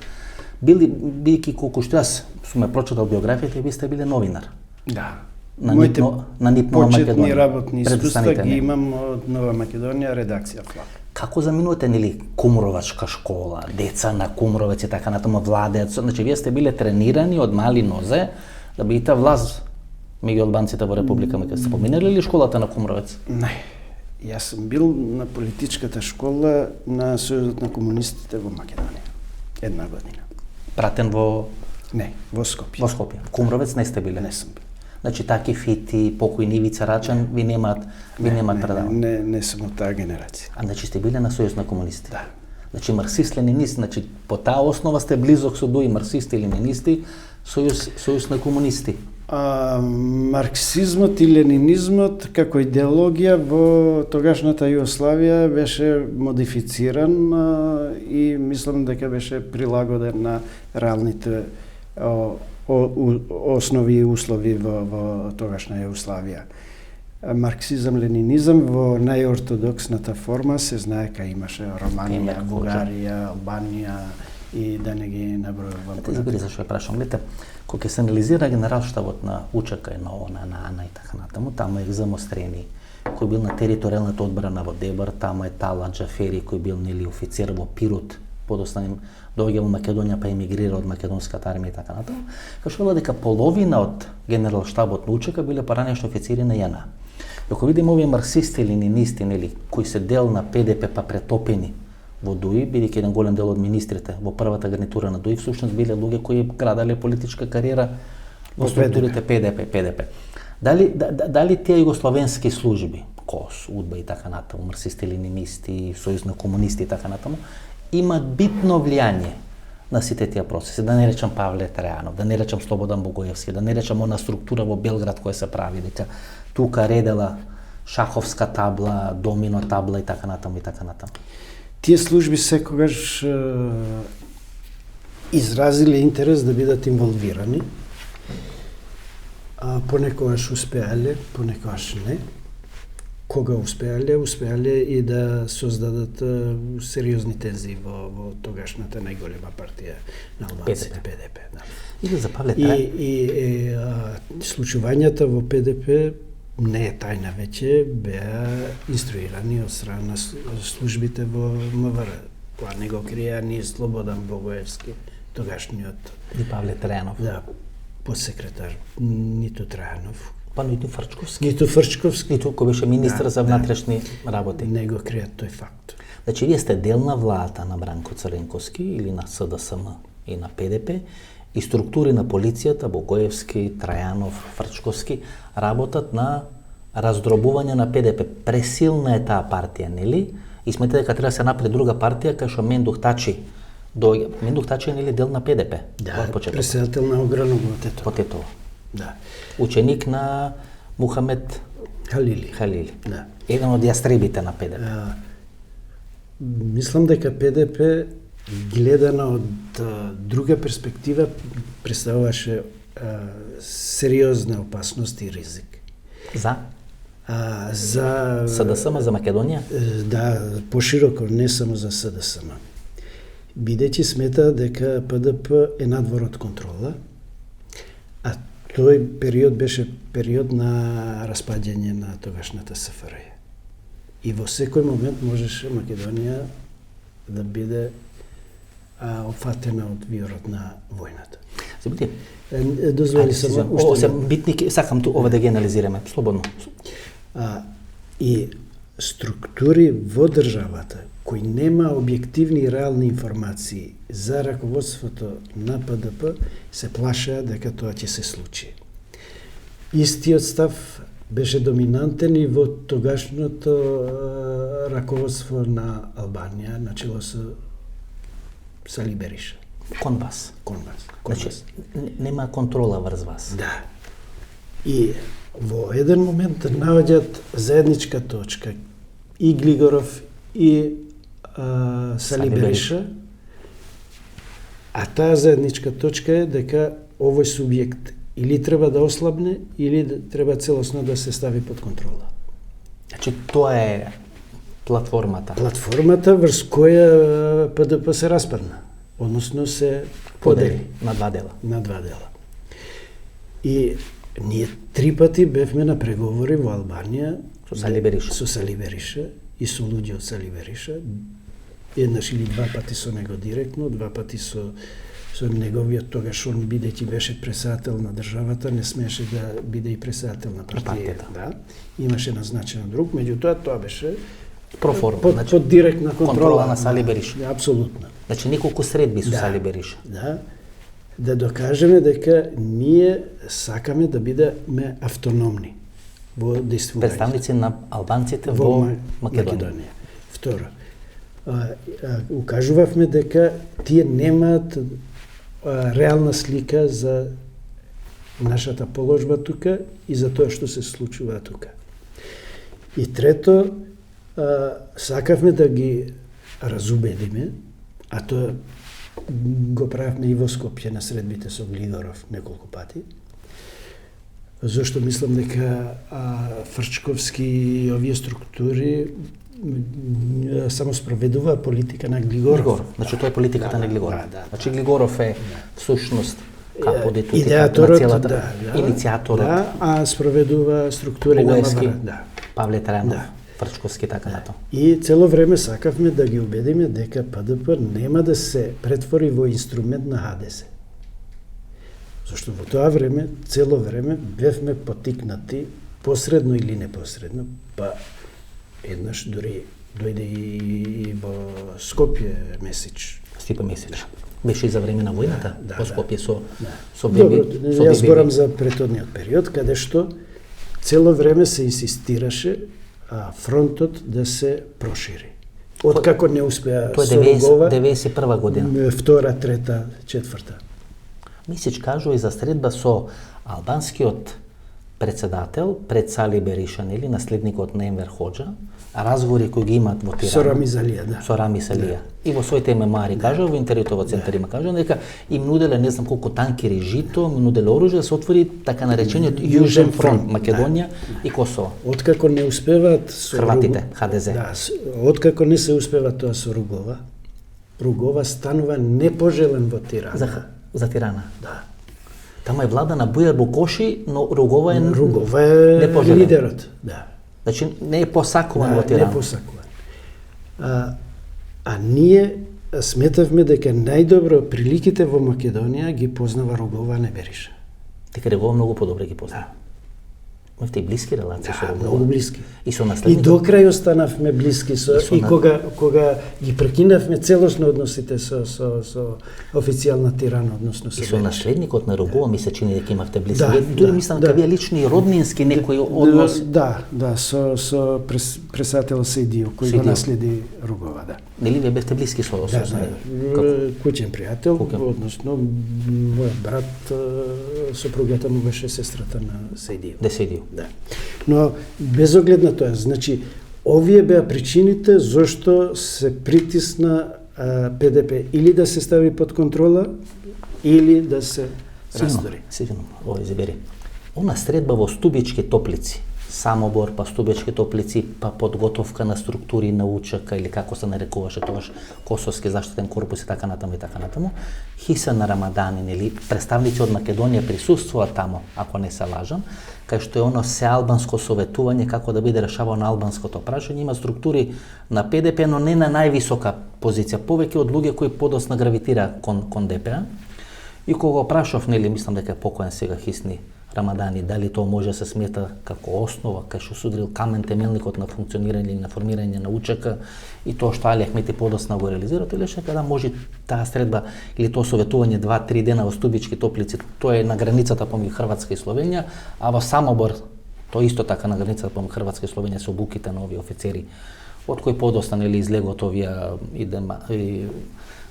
Бидејќи колку што јас сум ме прочитал биографијата, вие сте биле новинар. Да. На НИП Нова почетни Македонија. работни искуства ги имам од Нова Македонија, редакција Флаг. Како заминувате, нели, Кумровачка школа, деца на Кумровец и така натаму владеат? Значи, вие сте биле тренирани од мали нозе да бидете власт меѓу албанците во Република Македонија. Сте поминали ли школата на Кумровец? Не. Јас сум бил на политичката школа на Сојузот на комунистите во Македонија. 1 година. Пратен во... Не, во Скопје. Во Скопје. Кумровец не сте биле? Не сум бил. Значи таки Фити, покојни Ивица Рачан, ви немаат предавање. Не сум од таа генерација. А значи сте биле на Сојуз на комунисти? Да. Значи марксист ленинист, значи по таа основа сте близок со дуи марксисти или ленинисти, Сојуз на комунисти. Марксизмот и ленинизмот како идеологија во тогашната Југославија беше модифициран и мислам дека беше прилагоден на реалните основи и услови во тогашна Југославија. Марксизам, ленинизам во најортодоксната форма се знае кај имаше Романија, Бугарија, Албанија и да не ги набројувам. Те забери зашто ја прашам. Гледате, кога се анализира генералштабот на УЧК и на ОНА, на АНА и така натаму, таму е Екзамо Стрени, кој бил на територијалната одбрана во Дебар, таму е Тала Џафери, кој бил нели офицер во Пирот, подоцна доаѓа во Македонија па емигрира од македонската армија и така натаму. Кажува дека половина од генералштабот на УЧК биле поранешни офицери на JNA. Ако видиме овие марксисти или ленинисти, нели, кои се дел на ПДП па претопени во ДУИ, бидејќи еден голем дел од министрите во првата гарнитура на ДУИ всушност биле луѓе кои градале политичка кариера во структурите ПДП. Дали тие југословенски служби, КОС, УДБА и така натаму, марксисти, ленинисти, Сојуз на комунисти и така натаму, имат битно влијание на сите тие процеси, да не речам Павле Трајанов, да не речам Слободан Богоевски, да не речам она структура во Белград која се прави, дека тука редела шаховска табла, домино табла и така натаму и така натаму. Тие служби секогаш изразиле интерес да бидат инволвирани, а понекогаш успеале, понекогаш не. Кога успеале и да создадат сериозни тензии во тогашната најголема партија на албанците, ПДП. Да. Или за Павле И случувањата во ПДП не е тајна веќе, беа инструирани од страна на службите во МВР. Тоа не го крија ни Слободан Богоевски, тогашниот. И Павле Трајанов. Да, подсекретар, ниту Трајанов. Па ниту Фрчковски. Ниту Фрчковски. Ниту кој беше министр за внатрешни работи. Не го кријат тој факт. Значи, вие сте дел на владата на Бранко Цренковски или на СДСМ и на ПДП и структури на полицијата, Богоевски, Трајанов, Фрчковски, работат на раздробување на ПДП. Пресилна е таа партија, нели? И сметате дека треба да се направи друга партија кај што Мендух Тачи доаѓа. Мендух Тачи е нели дел на ПДП? Да, председател на ограново Тетово. По Тетово. Да. Ученик на Мухамед Халили. Да. Еден од јастребите на ПДП. Мислам дека ПДП гледана од друга перспектива представуваше сериозна опасност и ризик. За за СДСМ, за Македонија? Да, пошироко, не само за СДСМ. Бидејќи смета дека ПДП е надвор од контрола, а тој период беше период на распаѓање на тогашната СФРЈ. И во секој момент можеше Македонија да биде опфатена од вирот на војната. Забити. Дозволи само уште битни, сакам ту ова да ги анализираме слободно. И структури во државата кои нема објективни и реални информации за раководството на ПДП се плашеа дека тоа ќе се случи. Истиот став беше доминантен и во тогашното раководство на Албанија, начело со Сали Бериша. Кон вас. Значи, нема контрола врз вас. Да. И во еден момент наоѓаат заедничка точка и Глигоров и Сали Бериша, а таа заедничка точка е дека овој субјект или треба да ослабне, или треба целосно да се стави под контрола. Значи, тоа е платформата. Платформата врз која ПДП се распадна, односно се подели. На два дела. И ние 3 пати бевме на преговори во Албанија со Сали Бериша и со луѓе од Сали Бериша. Еднаш или 2 пати со него директно, 2 пати со неговиот, тогаш он бидејќи беше председател на државата, не смееше да биде и председател на партијата. Да. Имаше назначен друг, меѓутоа тоа беше проформа, под директна контрола на Сали Бериша. Да, апсолутно. Значи неколку средби со Сали Бериша. Да. да докажеме дека ние сакаме да бидеме автономни во действувањето. Представници на албанците во Македонија. Второ, укажувавме дека тие немаат реална слика за нашата положба тука и за тоа што се случува тука. И трето, сакавме да ги разубедиме, а тоа го правевме и во Скопје на средбите со Глигоров неколку пати, зашто мислам дека Фрчковски и овие структури само спроведува политика на Глигоров. Значи тоа е политиката на Глигоров. Значи Глигоров е всушност каподитут идеаторот, на целата иницијаторот. А спроведува структури на МВР. Павле Трајанов, Фрчковски така нато. И цело време сакавме да ги убедиме дека ПДП нема да се претвори во инструмент на ХДС. Зашто во тоа време, цело време, бевме потикнати, посредно или непосредно, па еднаш дури дојде и во Скопје Месич. Стипе Месич. Беше и за време на војната, во Скопје со Добро, јас зборам за претhodниот период, каде што цело време се инсистираше фронтот да се прошири. Откако не успеа со Ругова... Тоа е 91 година. Втора, трета, четврта. Месич кажува и за средба со албанскиот председател пред Сали Беришан или наследникот на Енвер Хоџа, разговори кои ги имаат во Тирана. Со Рами Залија, да. Со Рами Залија. И во своите мемуари кажа, во интервјуто во центар има кажа дека им нуделе не знам колку танкери жито, им нуделе оружје да се отвори така наречениот Јужен фронт, Македонија и Косово. Откако не успеваат со Хрватите, ХДЗ. Да, откако не се успева тоа со Ругова станува непожелен во Тирана. За Тирана. Да. Тама е влада на Бујар Бокоши, но Ругова е непожелен. Лидерот, да. Значи не е посакуван во Тирана. Не е посакуван. А ние сметавме дека најдобро приликите во Македонија ги познава Ругова, не Бериша. Дека Ругова многу подобро ги познава. Имавте и блиски релации со Ругова. Многу блиски. И со наследникот. И до крај останавме блиски и кога ги прекинавме целосно односите со официјална Тирана, односно со. И со наследникот на Ругова ми се чини дека имавте блиски. Дури мислам дека вие лични роднински некои однос. Да, со пресател Сейдио кој го наследи Ругова, да. Нели вие бевте блиски со куќен пријател, односно мојот брат, сопругата му беше сестрата на Сейдио. Да. Но без оглед на тоа, значи овие беа причините зашто се притисна ПДП или да се стави под контрола или да се растори. Сигурно, овој забери. Она средба во Стубички Топлици, Самобор, па Стубички Топлици, па подготовка на структури на УЧК или како се нарекуваше тогаш Косовски заштитен корпус и така натаму и така натаму. Хисан Рамаданин или представници од Македонија присуствуваат тамо, ако не се лажам, кај што е оно сеалбанско советување како да биде решавано албанското прашање. Има структури на ПДП, но не на највисока позиција, повеќе од луѓе кои подоцна гравитира кон ДП. И кога го прашав, нели, мислам дека е покоен сега Хисни Рамадани, дали тоа може да се смета како основа, кај што судрил камен темелникот на функционирање и на формирање на УЧК и тоа што Али Ахмети подоцна го реализира, или дека може таа средба или тоа советување 2-3 дена во Стубички Топлици, тоа е на границата помеѓу Хрватска и Словенија, а во Самобор тоа исто така на границата помеѓу Хрватска и Словенија со обуките на овие офицери, од кои подоцна нели излегот овие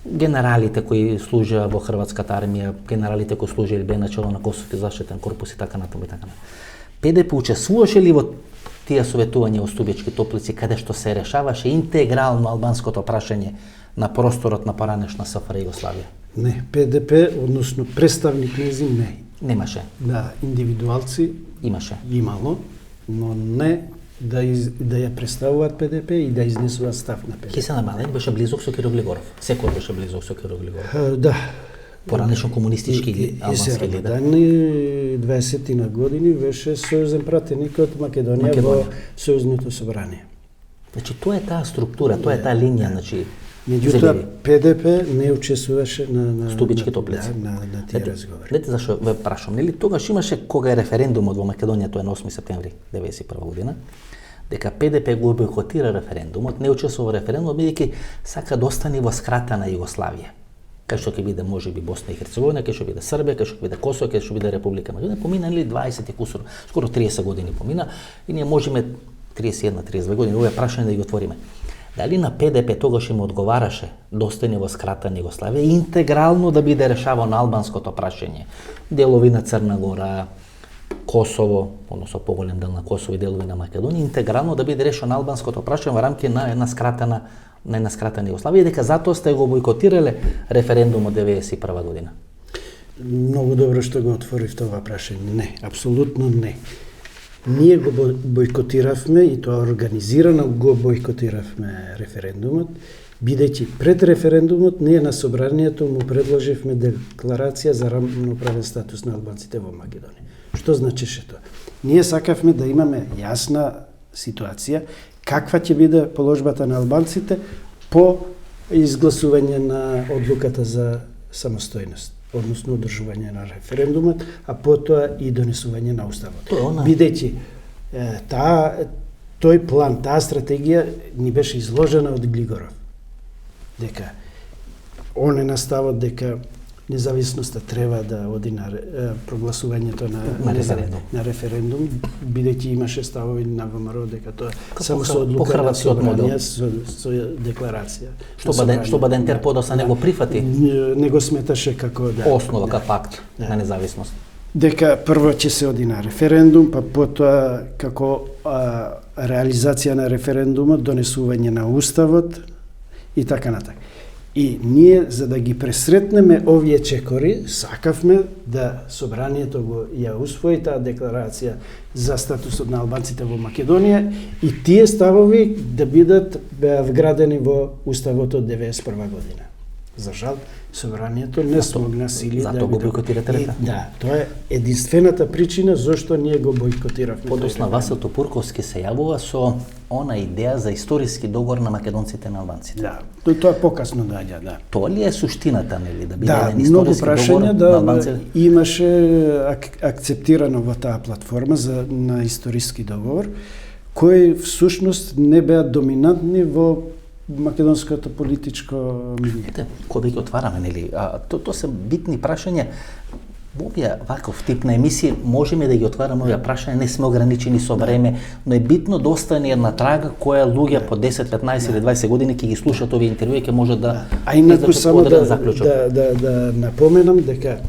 генералите кои служеа во Хрватската армија, генералите кои служеле бе начело на Косовски заштитен корпус и така натаму и така натаму. ПДП учествуваше ли во тие советувања во Стубички Топлици каде што се решаваше интегрално албанското прашање на просторот на поранешна СФР Југославија? Не, ПДП, односно представник незин не. Немаше. Да, индивидуалци имало, но не да ја представуваат ПДП и да изнесуваат став на ПДП. Хисан Рамадан беше близок со Киро Глигоров. Секој беше близок со Киро Глигоров. Да. Поранешно комунистички албански лидер. 20 години беше сојузен пратеник од Македонија во Сојузното собрание. Значи тоа е таа структура, тоа е таа линија, значи меѓутоа ПДП не учествуваше на Стубички Топлици. На тие разговори. Знаете зашо ве прашам, нели тогаш имаше кога е референдумот во Македонија, тоа е на 8 септември 1991 година, дека ПДП го бойкотира референдумот, не учествува во референдумот бидејќи сака да остане во скратена Југославија. кај што ќе биде можеби Босна и Херцеговина, кај што биде Србија, кај што биде Косово, кај што биде Република Македонија. Помина 20 и кусур, скоро 30 години помина и ние можеме 31-32 години овие прашања да ги отвориме. Дали на ПДП тогаш им одговараше достојно во скратена Југославија интегрално да биде решавано албанското прашање? Делови на Црна Гора, Косово, односно поголем дел на Косово и делови на Македонија, интегрално да биде решено албанското прашање во рамки на една скратена Југославија, дека затоа сте го бојкотирале референдумот 91 година. Многу добро што го отворив това прашање. Не, апсолутно не. Ние го бојкотиравме и тоа организирано го бојкотиравме референдумот, бидејќи пред референдумот ние на собранието му предложивме декларација за рамноправен статус на албанците во Македонија. Што значеше тоа? Ние сакавме да имаме јасна ситуација каква ќе биде положбата на албанците по изгласување на одлуката за самостојност, односно одржување на референдумот, а потоа и донесување на уставот. Бидејќи тој план, таа стратегија ни беше изложена од Глигоров, дека он е наставот дека независноста треба да оди на прогласувањето на референдум, бидејќи имаше ставови на ВМРО дека тоа само со одлука на собрание, со декларација. Што Бадентер подоцна не го прифати? Не го сметаше како основа, како акт на независност. Дека прво ќе се оди на референдум, па потоа како реализација на референдумот, донесување на уставот и така натака. И ние, за да ги пресретнеме овие чекори, сакавме да собранието го ја усвои таа декларација за статусот на албанците во Македонија и тие ставови да бидат вградени во уставот од 91 година. За жал, собранието не смогна сили да го бојкотирате река. Да, тоа е единствената причина зашто ние го бојкотиравме. Подосна Васил Топурковски се јавува со она идеја за историски договор на македонците на албанците. Да, тоа покасно доаѓа, да. Тоа ли е суштината, нели, да биде еден историски договор на албанците? Да, имаше акцептирано во таа платформа на историски договор, кои всушност не беа доминантни во македонското политичко милје. Кога ги отвараме, нели, тоа се битни прашања. Во овие ваков тип на емисии можеме да ги отвараме овие прашања, не сме ограничени со време, но е битно да остане една трага која луѓе по 10, 15 или 20 години ќе ги слушаат овие интервјуи и ќе можат да А инаку само да напоменам дека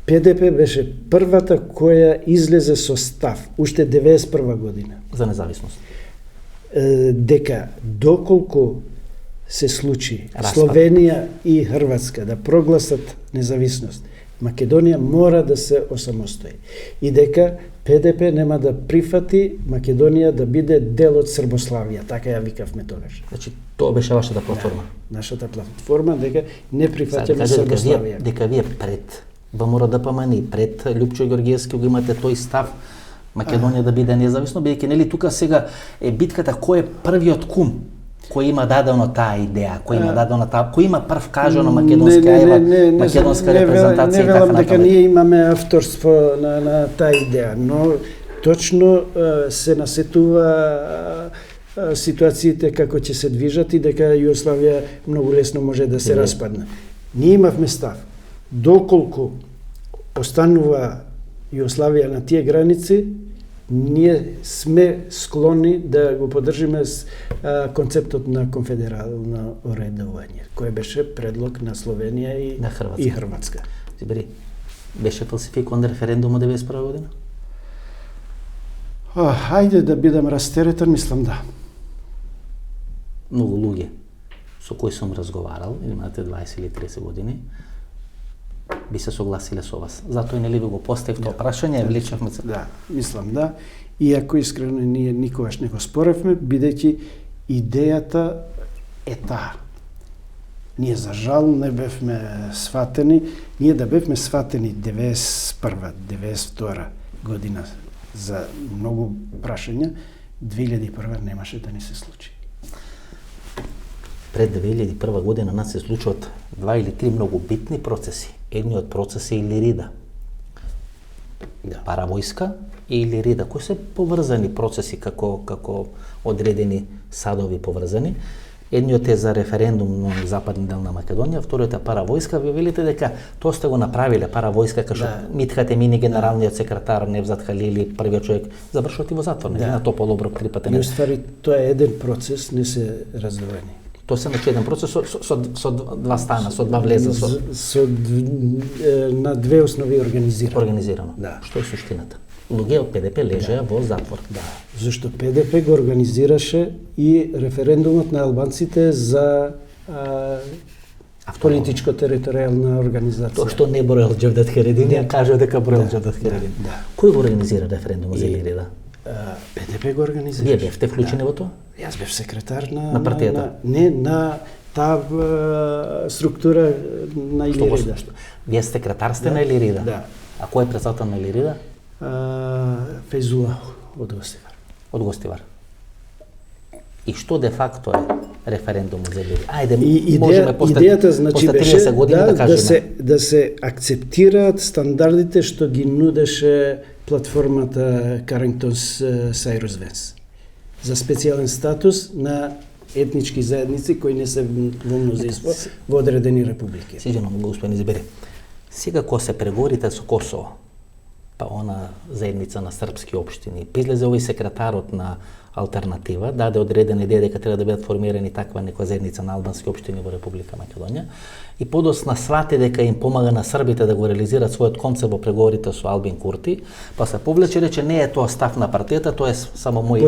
ПДП беше првата која излезе со став уште 91 година за независност. Дека доколку се случи Словенија и Хрватска да прогласат независност, Македонија мора да се осамостои и дека ПДП нема да прифати Македонија да биде дел од Србославија, така ја викавме тогаш. Значи тоа беше вашата платформа. Да, нашата платформа дека не прифаќаме Србославија. Дека вие пред ВМРО-ДПМН, пред Лјупчо Ѓорѓевски го имате тој став Македонија да биде независно, бидејќи нели тука сега е битката кој е првиот кум кој има дадено таа идеја, кој има прв кажано македонска репрезентација и така натаму. Не дека ние имаме авторство на таа идеја, но точно се насетува ситуациите како ќе се движат и дека Југославија многу лесно може да се распадне. Ние имавме став. Доколку останува Југославија на тие граници, ние сме склони да го поддржиме концептот на конфедерално уредување, кој беше предлог на Словенија и Хрватска. Зибери, беше фалсификуван референдумот 91 година? Хајде да бидам растеретен, мислам да. Многу луѓе со кои сум разговарал, имате 20 или 30 години, би се согласиле со вас. Затоа и нели ви го поставив тоа прашање, влечевме се. Да, мислам да. Иако искрено ние никогаш не го споревме, бидејќи идејата е таа. Ние за жал не бевме сватени, ние да бевме сватени 91, 92 година за многу прашања, 2001 немаше да ни се случи. Пред 2001 година нас се случуват 2 или 3 многу битни процеси. Едниот процес е Илирида. Паравојска и Илирида, кои се поврзани процеси како одредени садови поврзани. Едниот е за референдум на западни дел на Македонија, вториот е паравојска. Ви велите дека тоа сте го направиле паравојска, кај што Митхат Емини, генералниот секретар, Невзат Халили, првиот човек, завршува и во затвор, на Топол Оброк 3 пати. И уствари тоа е еден процес, не се раздвоени. Тоа се значи еден процес со два стана, со два влеза, на две основи организирано. Да. Што е суштината? Луѓе од ПДП лежеа во затвор. Да, зашто ПДП го организираше и референдумот на албанците за политичко-територијална организација. Тоа што не броел Џевдет Хередин, кажа дека броел Џевдет Хередин. Кој го организира референдумот за Илирида? ПДП го организира. Вие бевте вклучени во тоа? Јас бев секретар на партијата. На таа структура на Илирида. Вие секретар сте на Илирида? Да. А кој е председател на Илирида? Фейзула од Гостивар. Од Гостивар. И што де факто е референдумот за Илирида? Ајде, можеме идејата значи беше 30 години да кажеме. Да се акцептираат стандардите што ги нудеше платформата Карингтонс Сайрус Венс за специјален статус на етнички заедници кои не се во мнозинство во одредени републики. Сиđено, господин Избери. Сега кога се преговорите со Косово, па она заедница на српски општини, излезе овој секретарот на Алтернатива, даде одредена идеја дека треба да бидат формирани таква некоја заедница на албански општини во Република Македонија и подосна свати дека им помага на србите да го реализираат својот концепт во преговорите со Албин Курти, па се повлече рече не е тоа став на партијата, тоа е само мој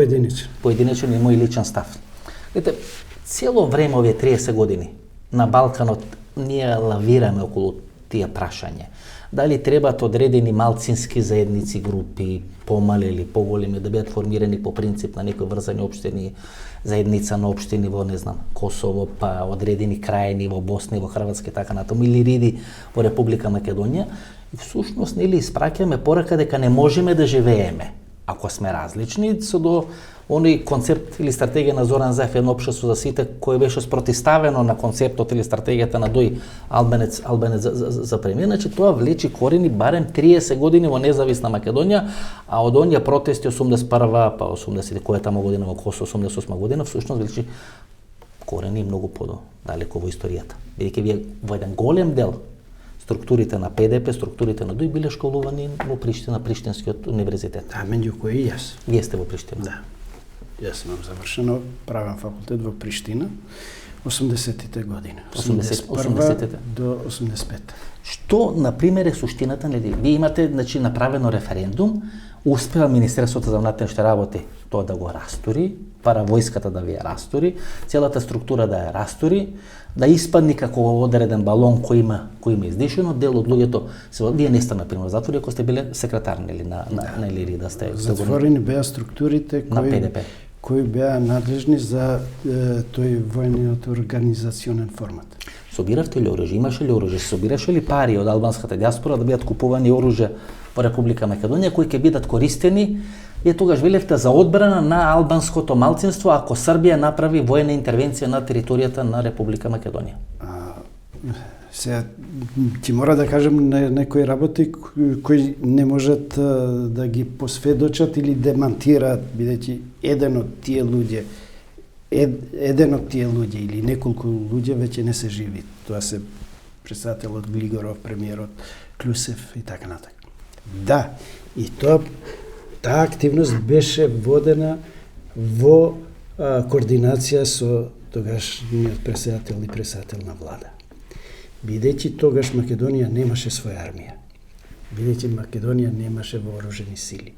поединечен и мој личен став. Видите, цело време овие 30 години на Балканот ние лавираме околу тие прашања. Дали требаат одредени малцински заедници, групи, помали или поголеми, да бидат формирани по принцип на некои врзани општини, заедница на општини во, не знам, Косово, па одредени крајни во Босна и во Хрватска и така натаму, или риди во Република Македонија. И всушност, нели, испраќаме порака дека не можеме да живееме, ако сме различни, со до оној концепт или стратегија на Зоран Заев, едно општество за сите, кој беше спротиставено на концептот или стратегијата на Дој Албанец за премиер. Значи, тоа влечи корени барем 30 години во независна Македонија, а од оние протести 81-а, па 80 која таму година во Косово, 88 година, всушност влечи корени многу подалеку во историјата. Бидејќи вие во еден голем дел структурите на ПДП, структурите на Дој биле школувани во Приштина, Приштинскиот универзитет. Меѓу кои и јас. Вие сте во Приштина? Да. Јас имам завршено правен факултет во Приштина 80-тите години. 81 до 85. Што, например, е суштината, нели? Вие имате, значи, направено референдум, успеа Министерството за внатрешни работи тоа да го растури, паравојската да ви ја растури, целата структура да ја растури, да испадни како одреден балон кој има издишено, дел од луѓето вие не сте например затвори ако сте биле секретар нели на Илирида сте. Затворени беа структурите кои беа надлежни за тој војниот организационен формат. Собиравте ли оружје? Имаше ли оружје? Собираше ли пари од албанската диаспора да бидат купувани оружје во Република Македонија кои ќе бидат користени? Вие тогаш велевте за одбрана на албанското малцинство ако Србија направи војна интервенција на територијата на Република Македонија. Сега ти мора да кажем некои работи кои не можат да ги посведочат или демантираат, бидејќи еден од тие луѓе или неколку луѓе веќе не се живи. Тоа се председателот Глигоров, премиерот Клюсев и така натаму. Да, и таа активност беше водена во координација со тогашниот председател и председател на влада. Бидејќи тогаш Македонија немаше своја армија. Бидејќи Македонија немаше вооружени сили.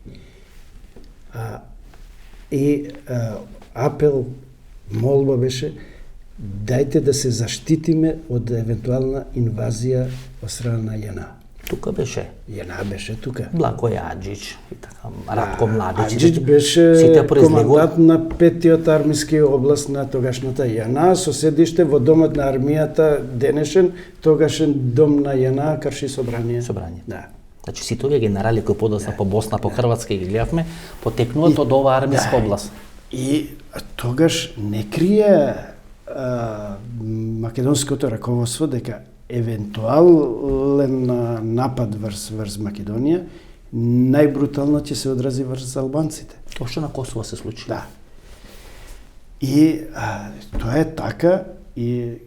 Апел, молба беше дајте да се заштитиме од евентуална инвазија од страна на ЈНА. Тука беше. ЈНА беше тука. Блако Јаджич и така, Ратко Младич. Аджич беше командант на 5-тиот армиски област на тогашната ЈНА, со седиште во домот на армијата денешен, тогашен дом на ЈНА Карши Собрание. Да. Значи сите овие генерали кои подосна по Босна, по Хрватска ги гледавме, потекнуваат од оваа армиска област. И тогаш не крие македонското раководство дека евентуален напад врз Македонија најбрутално ќе се одрази врз албанците. Тоа што на Косово се случи. Да. И тоа е така и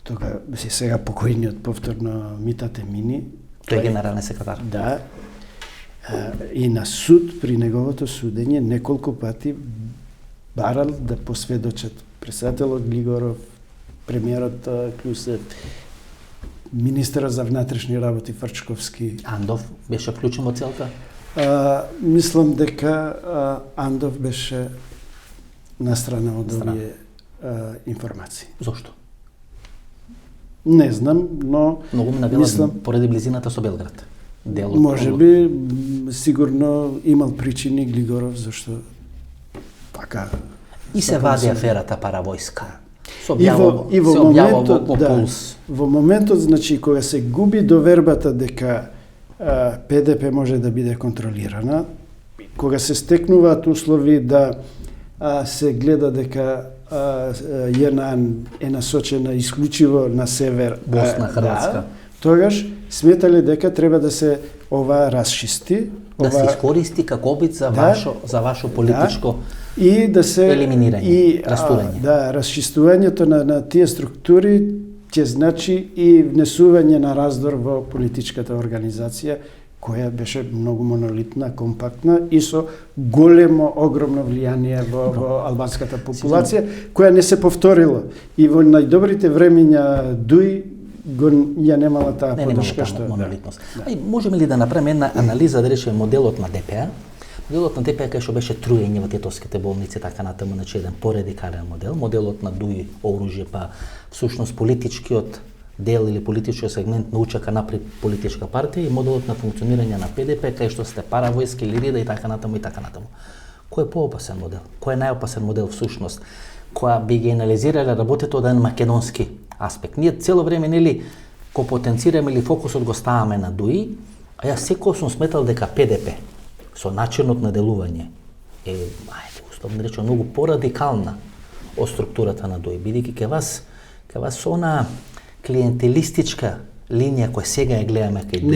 тога сега покојниот повторно Митате Мини. Тој е генерален секретар. Да. И на суд при неговото судење неколку пати барал да посведочат председателот Глигоров, премиерот Клюсев, министерот за внатрешни работи Фрчковски. Андов беше вклучен во целта? Мислам дека Андов беше на страна од овие информации. Зошто? Не знам, но многу ми навела поради близината со Белград. Може би сигурно имал причини Глигоров зашто така. И се вади аферата паравојска. И во моментот, во моментот, значи, кога се губи довербата дека ПДП може да биде контролирана, кога се стекнуваат услови да се гледа дека ЈНА е насочена исклучиво на север Босна, Хрватска. Тогаш сметале дека треба да се ова расчисти, да се искористи како обид за вашо политичко и да се елиминирање, растурање. Расчистувањето на тие структури ќе значи и внесување на раздор во политичката организација, која беше многу монолитна, компактна и со големо, огромно влијание во албанската популација, која не се повторила. И во најдобрите времења Дуј ја немала таа поддршка што монолитност. Можеме ли да направиме една анализа да речеме моделот на ДПА? Моделот на ДПА кај што беше труење во тетовските болници, така натаму, значи еден поредикален модел. Моделот на Дуј оружје, па всушност политичкиот дел или политичкиот сегмент на учека напред политичка партија и моделот на функционирање на ПДП кај што сте паравојска или рида и така натаму и така натаму. Кој е поопасен модел? Кој е најопасен модел всушност? Која би ги анализирале работите од еден македонски аспект. Ние цело време нели ко потенцираме или фокусот го ставаме на Дуј, а јас секој сум сметал дека ПДП со начинот на делување е, условно речено, многу порадикална од структурата на Дуј, бидејќи ке вас со она клиентелистичка линија која сега ја гледаме кај Дуј.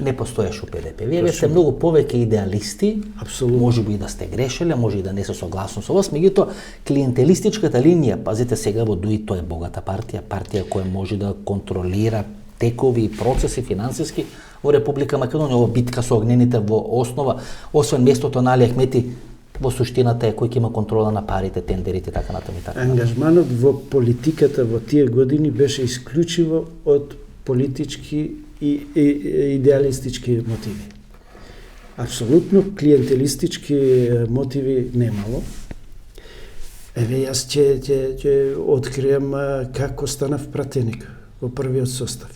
Не постоеше у ПДП. Вие бевте многу повеќе идеалисти, може би и да сте грешеле, може и да не се согласно со вас, меѓутоа клиентелистичката линија, пазите сега во Дуј, тоа е богата партија која може да контролира текови и процеси финансиски во Република Македонија. Ова битка со огнените во основа, освен местото на Али Ахмети, во суштината е кој ќе има контрола на парите, тендерите, така натаму и така. Ангажманот во политиката во тие години беше исклучиво од политички и идеалистички мотиви. Апсолутно клиентелистички мотиви немало. Еве јас ќе открием како станав пратеник во првиот состав.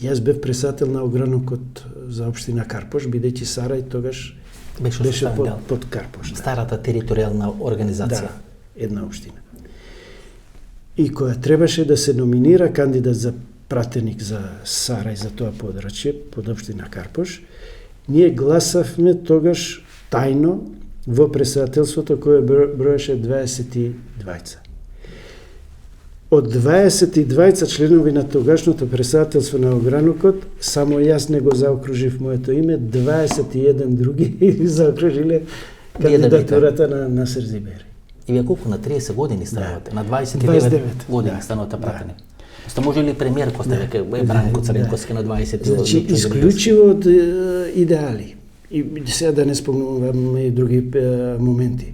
Јас бев председател на огранокот за општина Карпош, бидејќи Сарај тогаш беше под Карпош. Старата територијална организација. Да, една општина. И која требаше да се номинира кандидат за пратеник за Сарај, за тоа подрачје, под општина Карпош, ние гласавме тогаш тајно во председателството кое броеше 22. Од 22 членови на тогашното председателство на огранокот, само јас не го заокружив моето име, 21 други заокружиле кандидатурата на Насер Зибери. И вие колку на 30 години станувате? На 29 години станувате пратени. Сте можели премиер кој сте веќе Бранко Црнковски на 20 години. Значи исклучиво од идеали. И сега да не спомнувам и други моменти.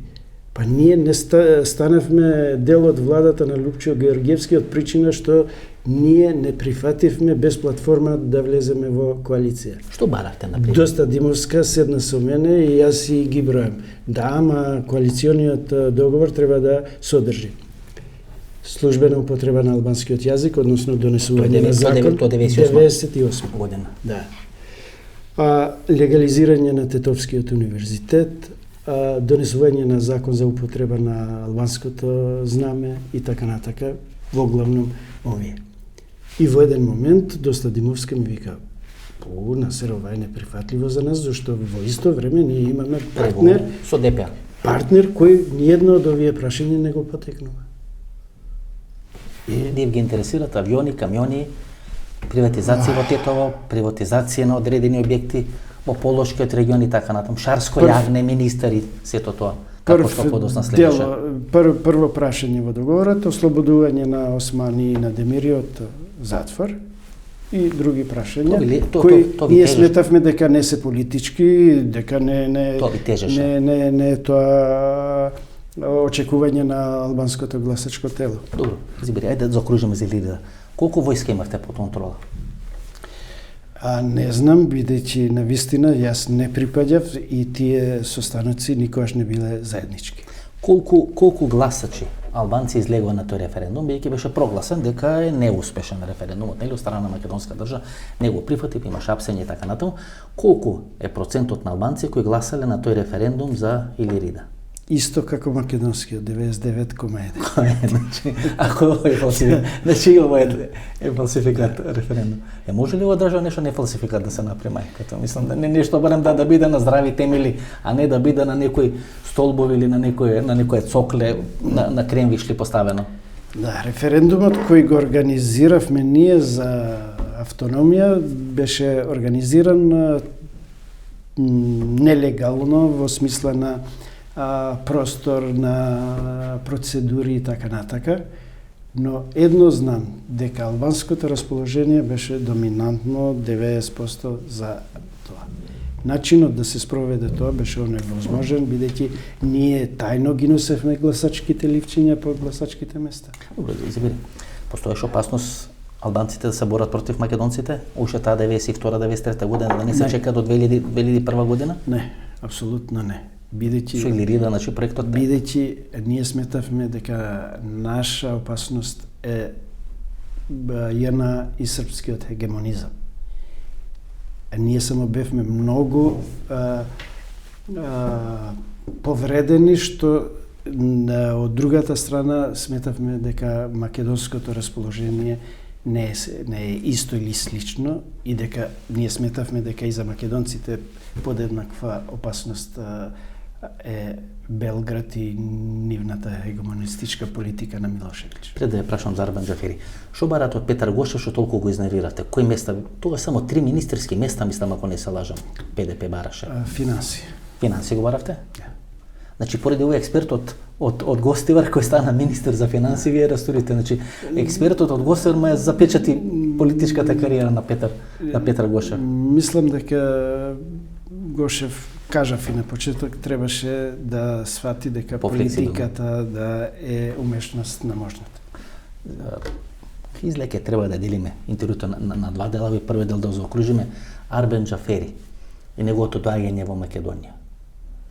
Па ние не станавме дел од владата на Лупчо Георгиевски од причина што ние не прифативме без платформа да влеземе во коалиција. Што баравте например? Доста Димовска седна со мене и јас си ги бројам. Да, ама коалициониот договор треба да содржи службена употреба на албанскиот јазик, односно донесување на закон 98 година. Да. Легализирање на Тетовскиот универзитет, донесување на закон за употреба на албанското знаме и така натака, во главном овие. И во еден момент Доста Димовска ми вика: Насер, ова е неприфатливо за нас, зашто во исто време ние имаме партнер со ДПА. Партнер кој ниедно од овие прашања не го потекнува. Див ги интересират авиони, камиони, приватизација во Тетово, приватизација на одредени објекти во Полошкиот регион и така натаму. Шарско јагне, министри, сето тоа. Како што подосна следеше? Прво прашање во договорот, ослободување на Османи и на Демири од затвор и други прашања, кои ние сметавме дека не се политички, дека не тоа очекување на албанското гласачко тело. Добро, Зибери, ајде да заокружиме за Илирида. Колку војска имавте под контрола? Не знам, бидејќи на вистина јас не припаѓав и тие состаноци никогаш не биле заеднички. Колку гласачи албанци излегува на тој референдум, бидејќи беше прогласен дека е неуспешен референдумот, нели, од страна на македонска држава, не го прифати, имаше апсење и така натаму. Колку е процентот на албанци кои гласале на тој референдум за Илирида? Исто како македонскиот, 99,1. Значи, ако ова е фалсификат, значи ова е фалсификат референдум. Може ли во држава нешто не фалсификат да се направи? Като мислам да не нешто барем да биде на здрави темели, а не да биде на некој столбови или на некој цокле на кремвишли поставено. Да, референдумот кој го организиравме ние за автономија беше организиран нелегално во смисла на простор, на процедури и така натака, но едно знам, дека албанското расположение беше доминантно 90% за тоа. Начинот да се спроведе тоа беше невозможен, бидејќи ние тајно ги носевме гласачките ливчиња по гласачките места. Добро, Зибери, постоеше опасност албанците да се борат против македонците? Уште таа 92-93 година, да не се чека до 2001 година? Не, апсолутно не. Со Илирида, значи проектот бе? Бидејќи ние сметавме дека наша опасност е ЈНА и српскиот хегемонизам. Ние само бевме многу повредени, што од другата страна сметавме дека македонското расположение не е исто или слично и дека ние сметавме дека и за македонците подеднаква опасност е Белград и нивната хегемонистичка политика на Милошевиќ. Пред да ја прашам за Арбен Џафери, што барате од Петар Гошев што толку го изнервирате? Кои места? Тоа само 3 министерски места, мислам, ако не се лажам, ПДП бараше. Финанси. Финанси го баравте? Да. Значи, поради овој експертот од Гостивар кој стана министер за финанси, вие расторите. Значи, експертот од Гостивар ме запечати политичката кариера на Петар Гошев. Мислам дека Гошев, кажав и на почеток, требаше да свати дека политиката да е умешност на можната. Излеке треба да делиме интервјуто на два дела, првиот дел да заокружиме Арбен Џафери и неговото доаѓање во Македонија.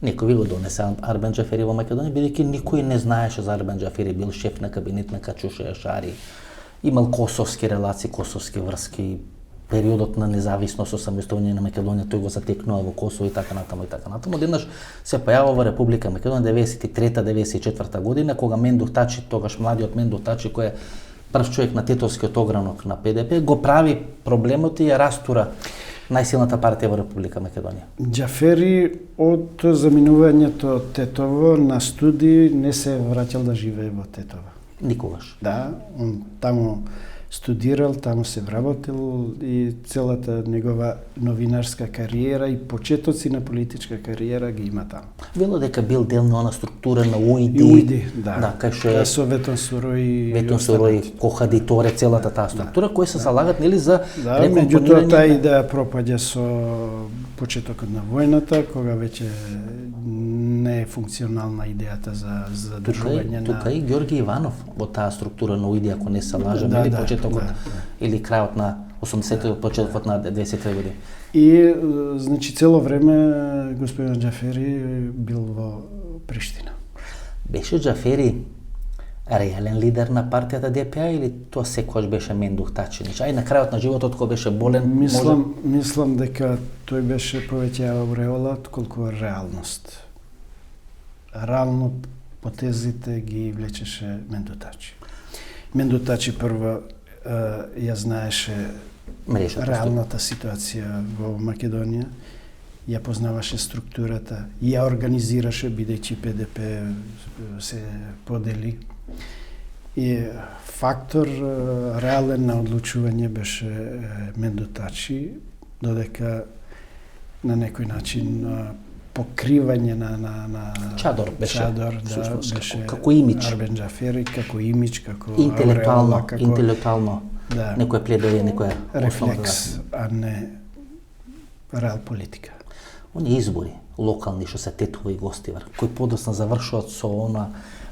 Некој ви го донесе Арбен Џафери во Македонија, бидејќи никој не знаеше за Арбен Џафери, бил шеф на кабинет на Качуша Јашари, имал косовски релации, косовски врски, периодот на независност, осамостојување на Македонија, тој го затекнува во Косово и така натаму и така натаму. Одеднаш се појавува во Република Македонија 93-94 година, кога Мендух Тачи, тогаш младиот Мендух Тачи, кој е прв човек на тетовскиот огранок на ПДП, го прави проблемот и ја растура најсилната партија во Република Македонија. Џафери од заминувањето од Тетово на студии не се враќал да живее во Тетово. Никогаш. Да, он таму студирал, таму се вработил и целата негова новинарска кариера и почетоци на политичка кариера ги има таму. Вело дека бил дел на она структура на УИДИ. УИДИ, да. Да, кај што е со Ветон Сурој, Ветон Сурој, Кохади Торе, целата таа структура кои се залагат нели за меѓутоа таа идеја пропаѓа со почетокот на војната, кога веќе не е функционална идејата за задржување на... Тука и Ѓорги Иванов во таа структура на УИДИ, ако не се лажам, или почетокот, или крајот на 80-ти, почетокот на 20-ти години. И, значи, цело време господин Џафери бил во Приштина. Беше Џафери реален лидер на партијата ДПА или тоа секогаш беше Мендух Тачи? Ај на крајот на животот кога беше болен, Мислам дека тој беше повеќе ауреола отколку реалност. Реално потезите ги влечеше Мендух Тачи. Мендух Тачи прво ја знаеше реалната ситуација во Македонија, ја познаваше структурата, ја организираше, бидејќи ПДП се подели. И фактор реален на одлучување беше Мендух Тачи, додека на некој начин покривање на Чадор беше. Чадор, да, Всушност, беше како имидж. Арбен Джафери, како имидж, како Интелектуално, ауреола, како интелектуално. Да. Некоја пледоје, некоја рефлекс, а не реал политика. Они избори, локални, што се Тетово и Гостивар, кои подоцна завршуваат со она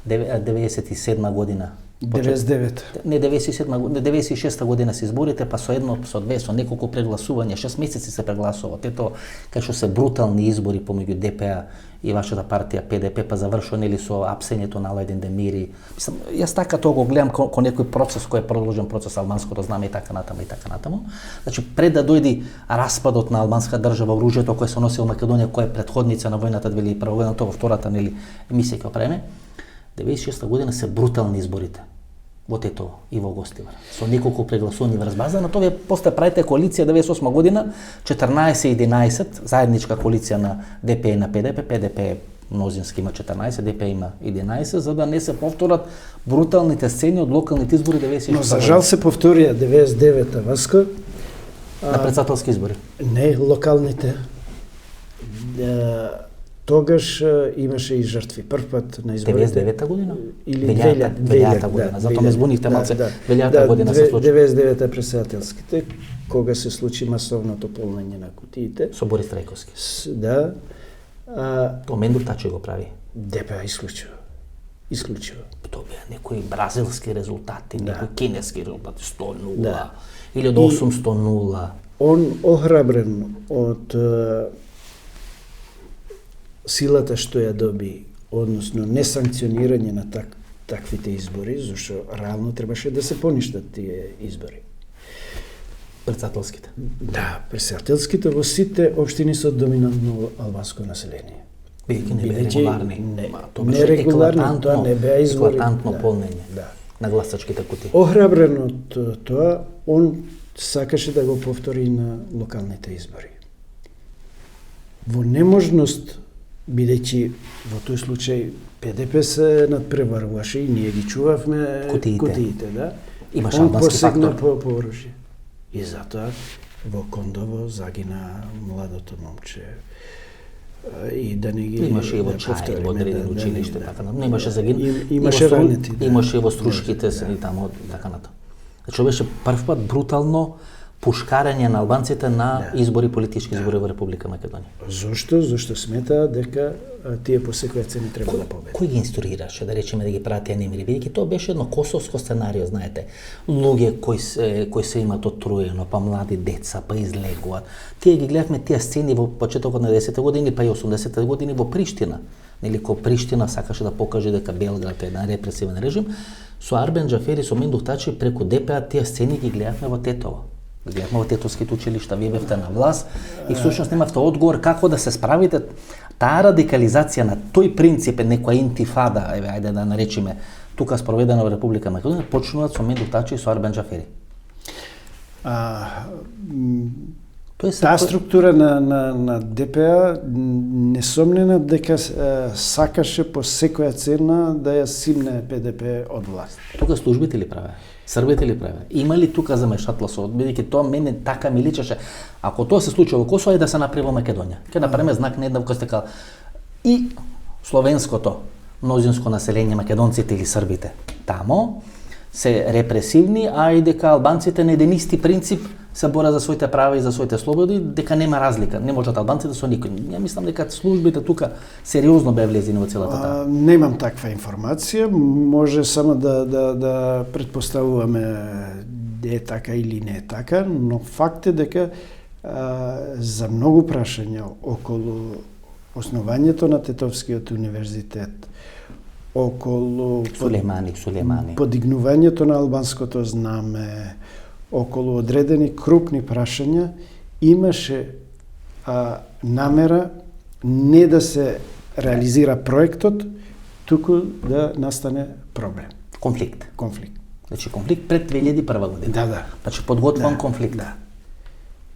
97 година. 99. Не 97 година, 96 година се изборите, па со едно, со две, со неколку прегласувања, 6 месеци се прегласува. Тето, кај што се брутални избори помеѓу ДПА и вашата партија ПДП, па завршува нели со апсењето на Аладин Демири. Мислам, јас така тоа го гледам ко некој процес кој е продолжен процес албанското знаме и така натаму. Значи пред да дојде распадот на албанска држава, оружјето кое се носи во Македонија, која е претходница на војната 2001 година, тоа во втората нели емисија ќе правиме. 96 година се брутални изборите во Тетово и во Гостивар. Со неколку прегласувања врз база, на тоа вие после правите коалиција 98 година, 14-11, заедничка коалиција на ДП и на ПДП. ПДП мнозински има 14, ДП има 11, за да не се повторат бруталните сцени од локалните избори 96 година. Но за жал се повторија 99-та, Васко. На председателски избори. Не, локалните. Тогаш имаше и жртви. Прв пат на изборите. 99-та година? Или 2000-та година. Затоа ме збунивте малце. 2000-та година се случи. 99-та председателските, кога се случи масовното полнење на кутиите. Со Борис Трајковски. Да. Омендур Тачи го прави. ДПА исклучува. Тоа беа некои бразилски резултати, некои кинески резултати, 100-0, Да. или од 800-0. Он охрабрен од силата што ја доби, односно несанкционирање на таквите избори, зашто реално требаше да се поништат тие избори. Председателските. Да, председателските во сите општини со доминантно албанско население. Бидејќи не беа регуларни. Тоа беше Нерегуларно, тоа не беа избори. Еклатантно Да, полнење да. на гласачките кутии. Охрабрен од тоа, он сакаше да го повтори на локалните избори. Во неможност, бидејќи во тој случај ПДП се надпреваруваше и ние ги чувавме кутиите, да. Имаше Он албански посегна фактор. по оружје. И затоа во Кондово загина младото момче. И да не ги Имаше и во да Чај, повториме, во одредени да, училиште, да. така натаму. Имаше загин. Имаше ранети, да. Имаше и во Струшките се и таму, така натаму. Значи беше прв пат брутално пушкарење на албанците на избори, политички избори во Република Македонија. Зошто? Зошто сметаа дека тие по секоја цена треба да победат. Кој ги инструираше, да речеме, да ги прават тие немири? Бидејќи тоа беше едно косовско сценарио, знаете. Луѓе кои се имат отруено, па млади деца, па излегуваат. Тие ги гледавме тие сцени во почетокот на 90-те години, па и 80-те години во Приштина. Нели, кога Приштина сакаше да покаже дека Белград е еден репресивен режим, со Арбен Джафери, со Мендух Тачи, преку ДПА тие сцени ги гледавме во Тетово. Гледавме во тетовските училишта, вие бевте на власт и всушност немавте одговор како да се справите таа радикализација на тој принцип е некоја интифада, ајде да наречиме, тука спроведена во Република Македонија, почнуваат со Мендух Тачи и со Арбен Джафери. Таа структура на ДПА несомнено дека сакаше по секоја цена да ја симне ПДП од власт. Тука службите ли правеа? Србите ли правеа? Има ли тука замешателство? Бидејќи тоа мене така ми личеше. Ако тоа се случи во Косово, да се направи во Македонија. Ќе направиме знак на една костека и словенското мнозинско население, македонците или србите тамо се репресивни, а и дека албанците на еден исти принцип се бора за своите права и за своите слободи, дека нема разлика. Не можат албанците со никој. Ја мислам дека службите тука сериозно беа влезени во целата таа. Немам таква информација, може само да предпоставуваме е така или не е така, но факт е дека за многу прашања околу основањето на Тетовскиот универзитет, околу Сулеймани. подигнувањето на албанското знаме, околу одредени крупни прашања, имаше намера не да се реализира проектот, туку да настане проблем. Конфликт. Значи конфликт пред 2001 година. Да. Значи подготвен конфликт. Да.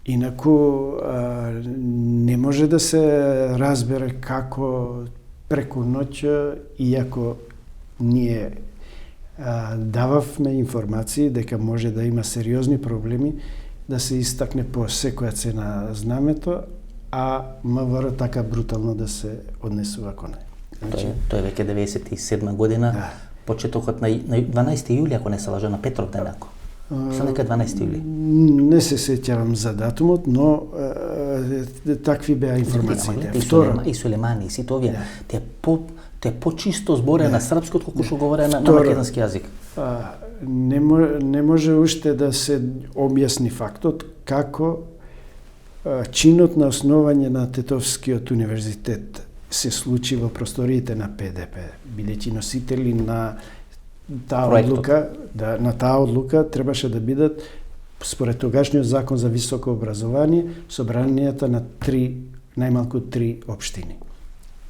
Инаку не може да се разбере како преку ноќ, иако ние дававме информации дека може да има сериозни проблеми, да се истакне по секоја цена знамето, а МВР така брутално да се однесува кон неј. Тоа е веќе 97 година, Да. почетокот на 12 јули, ако не се лажа, на Петров ден, ако. Мислам дека 12 јули. Не се сеќавам за датумот, но такви беа информациите. И Сулемани, и сите овие, те почисто збореа на српски отколку што говореа на Второ, македонски јазик. Не може уште да се објасни фактот како чинот на основање на Тетовскиот универзитет се случи во просториите на ПДП, бидејќи носители на таа одлука, на таа одлука требаше да бидат според тогашниот закон за високо образование собранијата на најмалку 3 општини.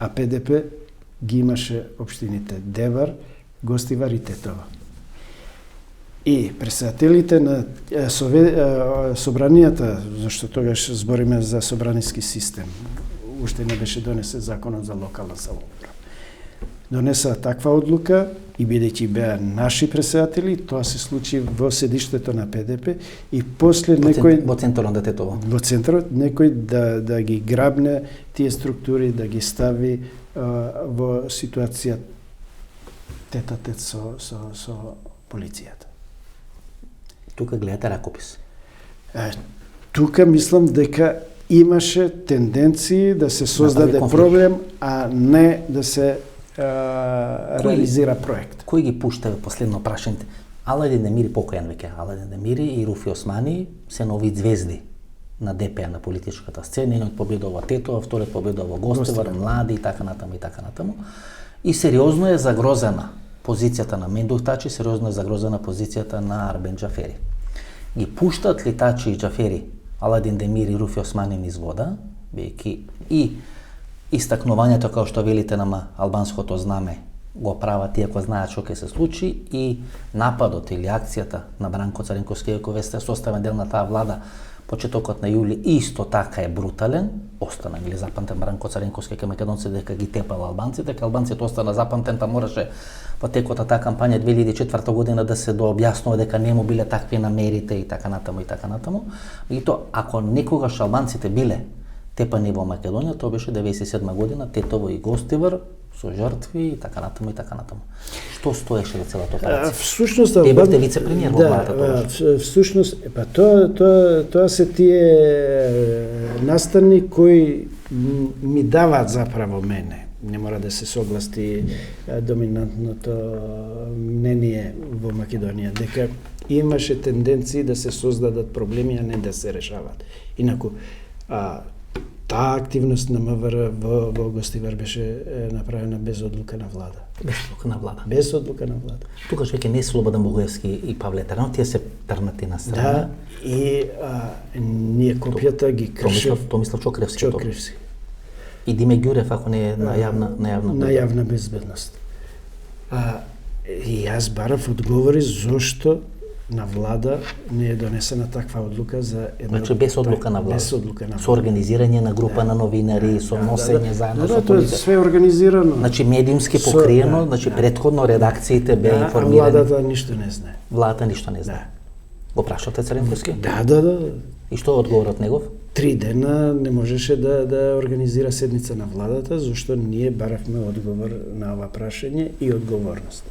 А ПДП ги имаше општините Девар, Гостивар и Тетово. И председателите на собранијата, зашто тогаш збориме за собраниски систем, уште не беше донесен законот за локална самоуправа. Донесаа таква одлука и бидејќи беа наши председатели, тоа се случи во седиштето на ПДП и после некој во центарот на Тетово. Во центарот некој да ги грабне тие структури, да ги стави во ситуација тет-а-тет со полицијата. Тука гледате ракопис. Тука мислам дека имаше тенденции да се создаде проблем, а не да се реализира проект. Кој ги пушта последно прашање? Аладин Демири покојан веќе. Аладин Демири и Руфи Османи се нови звезди на ДП на политичката сцена. Едниот победува Тетово, вториот победува Гостивар, млади и така натаму и така натаму. И сериозно е загрозена позицијата на Мендух Тачи, сериозно е загрозена позицијата на Арбен Џафери. Ги пуштат ли Тачи и Џафери Аладин Демири и Руфи Османи низ вода, бидејќи и истакнувањето, како што велите, на албанското знаме го прават иако знаат што ќе се случи, и нападот или акцијата на Бранко Царенковски, кој сте составен дел на таа влада, почетокот на јули исто така е брутален. Остана ли запамтен Бранко Царенковски кај македонците дека ги тепал албанците, кај албанците остана запамтен, па мораше во текот на таа кампања 2004 година да се дообјаснува дека не му биле такви намерите и така натаму и така натаму. И тоа, ако некогаш албанците биле тепани во Македонија, тоа беше 97 година, Тетово и Гостивар со жртви и така натаму и така натаму. Што стоеше во целата операција? Всушност Вие бевте вице-премиер во владата тогаш. Всушност, тоа се тие настани кои ми даваат заправо мене. Не мора да се согласи доминантното мнение во Македонија, дека имаше тенденции да се создадат проблеми, а не да се решават. Инаку, таа активност на МВР во Гостивар беше направена без одлука на влада. Без одлука на влада. Без одлука на влада. Тука веќе не Слободан Богоевски и Павле Таранов, тие се трнати на страна. Да, и ние копијата ги кршев. Томислав Чокревски. Чокревски. И Диме Ѓурев, ако не е на јавна безбедност. И јас барав одговори зошто на влада не е донесена таква одлука за една... Значи без одлука на влада. Без одлука на влада. Со организирање на група на новинари, со носење заедно со тоа е полиција. све организирано. Значи медиумски покриено, значи претходно редакциите беа информирани. А владата ништо не знае. Владата ништо не знае. Го прашавте Царенковски? Да. И што е одговорот негов? 3 дена не можеше да организира седница на владата, зашто ние баравме одговор на ова прашање и одговорност.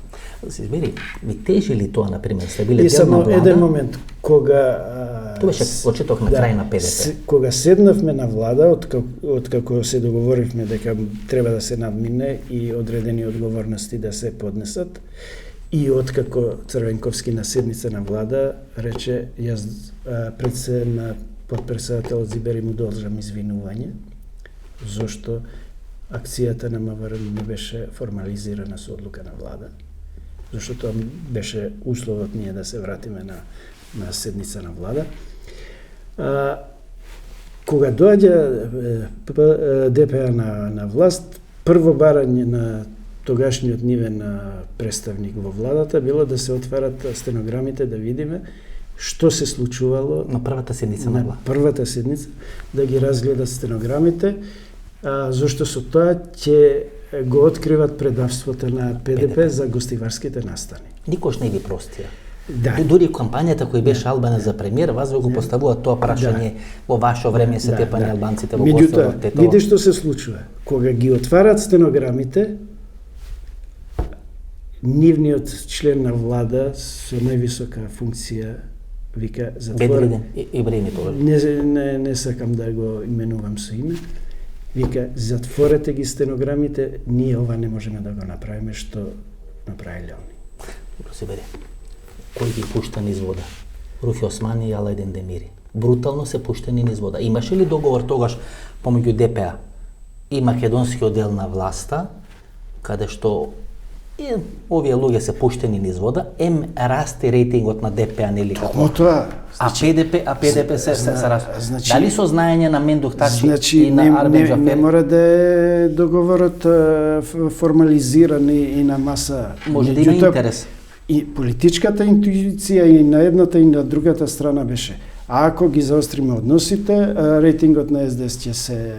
Да се избери, ви тежи ли тоа, например, сте биле И дел на само влада? еден момент, кога... Тоа беше почеток на крај на ПДП. Кога седнавме на влада, откако се договоривме дека треба да се надмине и одредени одговорности да се поднесат, и откако Црвенковски на седница на влада рече, јас пред се на подпредседателот Зибери му должам извинување, зашто акцијата на МВР не беше формализирана со одлука на влада, зашто тоа беше условот ние да се вратиме на седница на влада. Кога доаѓа ДПА на власт, прво барање на тогашниот нивен представник во владата било да се отварат стенограмите, да видиме што се случувало на првата седница на влада. Првата седница, да ги разгледат стенограмите, зашто со тоа ќе го откриват предавството на ПДП за гостиварските настани. Никош не ги простија. Да. Дури кампањата која беше Албанец за премиер, вас ви го поставува тоа прашање во ваше време се тепање албанците во Косово. Меѓутоа, види што се случува. Кога ги отварат стенограмите, нивниот член на влада со највисока функција вика затворете Ибрини тоа. Не сакам да го именувам со име. Вика затворете ги стенограмите, ние ова не можеме да го направиме што направиле они. Добро се бере. Кој ги пушта низ вода? Руфи Османи и Алајдин Демири. Брутално се пуштени низ вода. Имаше ли договор тогаш помеѓу ДПА и македонскиот дел на власта, каде што овие луѓе се пуштени низ вода, расте рейтингот на ДПА, нели како? Тоа. ПДП се расте. Дали со знаење на Мендух Тачи и на Арбен Джафери? Не мора да е договорот формализиран и на маса. Може да има интерес. И политичката интуиција и на едната и на другата страна беше, ако ги заостриме односите, рейтингот на СДС ќе се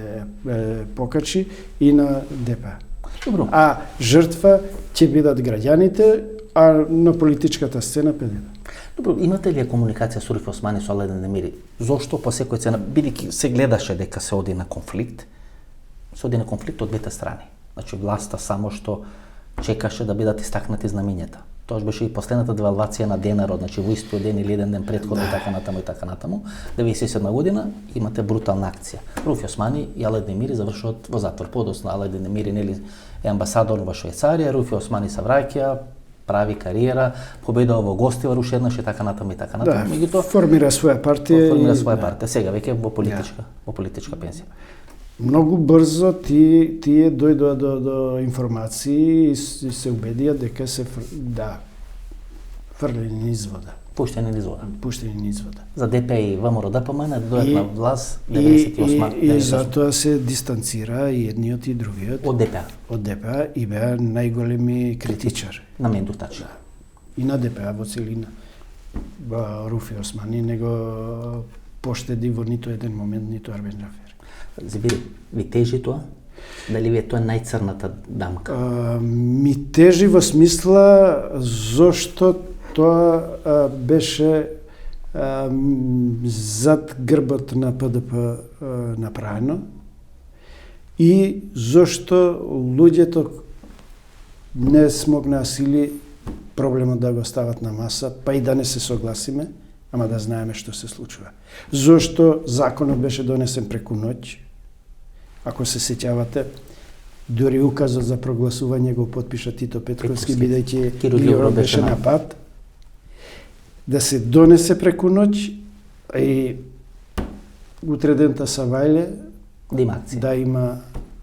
покачи и на ДПА. Добро. А жртва ќе бидат граѓаните, а на политичката сцена ПДП. Добро, имате ли комуникација со Руфи Османи, со Алајдин Демири? Зошто по секој цена, бидејќи се гледаше дека се оди на конфликт, од двете страни. Значи власта само што чекаше да бидат истакнати знамењата. Тоа беше и последната девалвација на денарот, значи во истиот ден или еден ден претходно и така натаму. 97 година имате брутална акција. Руфи Османи и Алајдин Демири завршуваат во затвор. Подоцна Алајдин Демири нели е амбасадор во Швајцарија, Руфи Османи се враќа, прави кариера, победува во Гостивар уште еднаш и така натаму. Меѓутоа формира своја партија. Сега веќе во политичка пензија. Многу брзо тие дојдоа до информации и се убедија дека се фрлени низ вода. Пуштени низ вода. За ДП и ВМРО ДПМН дојдат на власт 98 и затоа се дистанцира и едниот и другиот од ДПА и беа најголеми критичари на Мендух Тачи. И на ДПА во целина. Руфи Османи не го поштеди во ниту еден момент ниту Арбен Джафери. Зибири, ви тежи тоа? Дали ви е тоа најцрната дамка? Ми тежи во смисла зошто тоа беше зад грбот на ПДП направено и зошто луѓето не смогнаа сили проблемот да го стават на маса, па и да не се согласиме, ама да знаеме што се случува. Зошто законот беше донесен преку ноќ? Ако се сеќавате, дури указот за прогласување го потпиша Тито Петковски, бидејќи Киро беше на пат. Да се донесе преку ноќ и утре дента Савајле да има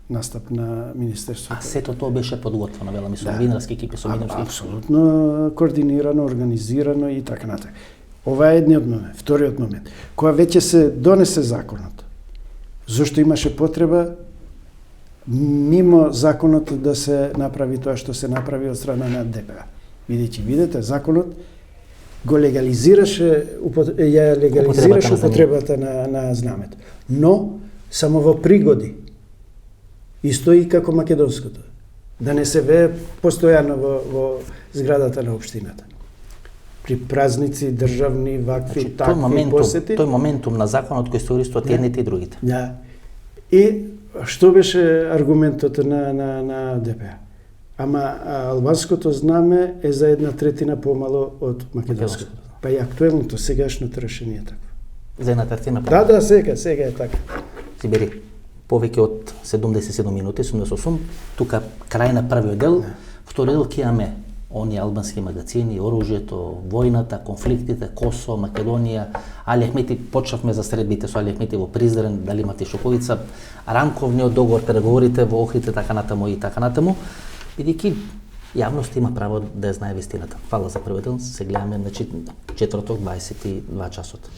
настап на Министерството. А сето тоа беше подготвено, велами со новинарски екипи, со медиумски? Апсолутно координирано, организирано и така натаму. Ова е едниот момент. Вториот момент, кога веќе се донесе законот, зошто имаше потреба мимо законот да се направи тоа што се направи од страна на ДПА. Видете, законот го легализираше употребата на знамето. Но само во пригоди. Исто и како македонското. Да не се вее постојано во зградата на општината. При празници, државни, вакви, такви посети. Тој моментум на законот кој се користуваат едните и другите. Да. И што беше аргументот на ДПА? Ама албанското знаме е за 1/3 помало од македонското. Па и актуелното, сегашното решение е такво. За 1/3 помало? Да, сега е така. Сибери, повеќе од 77 минути, 78, тука крај на првиот дел, вториот дел ќе имаме оние албански магазини, оружјето, војната, конфликтите, Косово, Македонија, Али Ахмети, почнавме за средбите со Али Ахмети во Призрен, дали имате Шоковица, рамковниот договор, преговорите во Охрид, така натаму, бидејќи јавност има право да ја знае вистината. Фала за првиот дел, се гледаме на четврток 22 часот.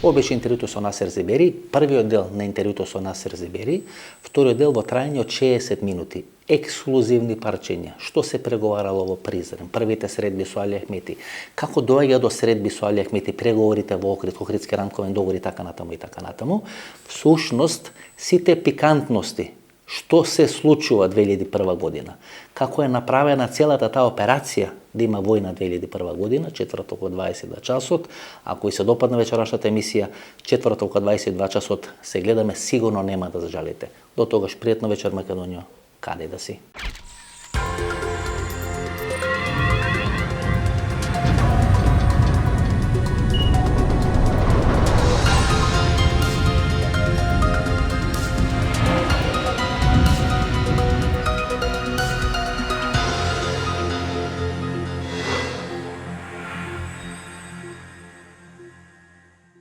Ова беше интервјуто со Насер Зебери, првиот дел на интервјуто со Насер Зебери, вториот дел во трајање од 60 минути. Ексклузивни парчења, што се преговарало во Призрен, првите средби со Али Ахмети, како доаѓа до средби со Али Ахмети, преговорите во Охрид, Охридски рамковен договор и така натаму. Всушност, сите пикантности што се случува 2001 година, како е направена целата таа операција да има војна 2001 година, четврток во 22 часот. Ако и се допадне вечерашната емисија, четврток во 22 часот се гледаме, сигурно нема да зажалите. До тогаш пријатна вечер, Македонија, каде да си.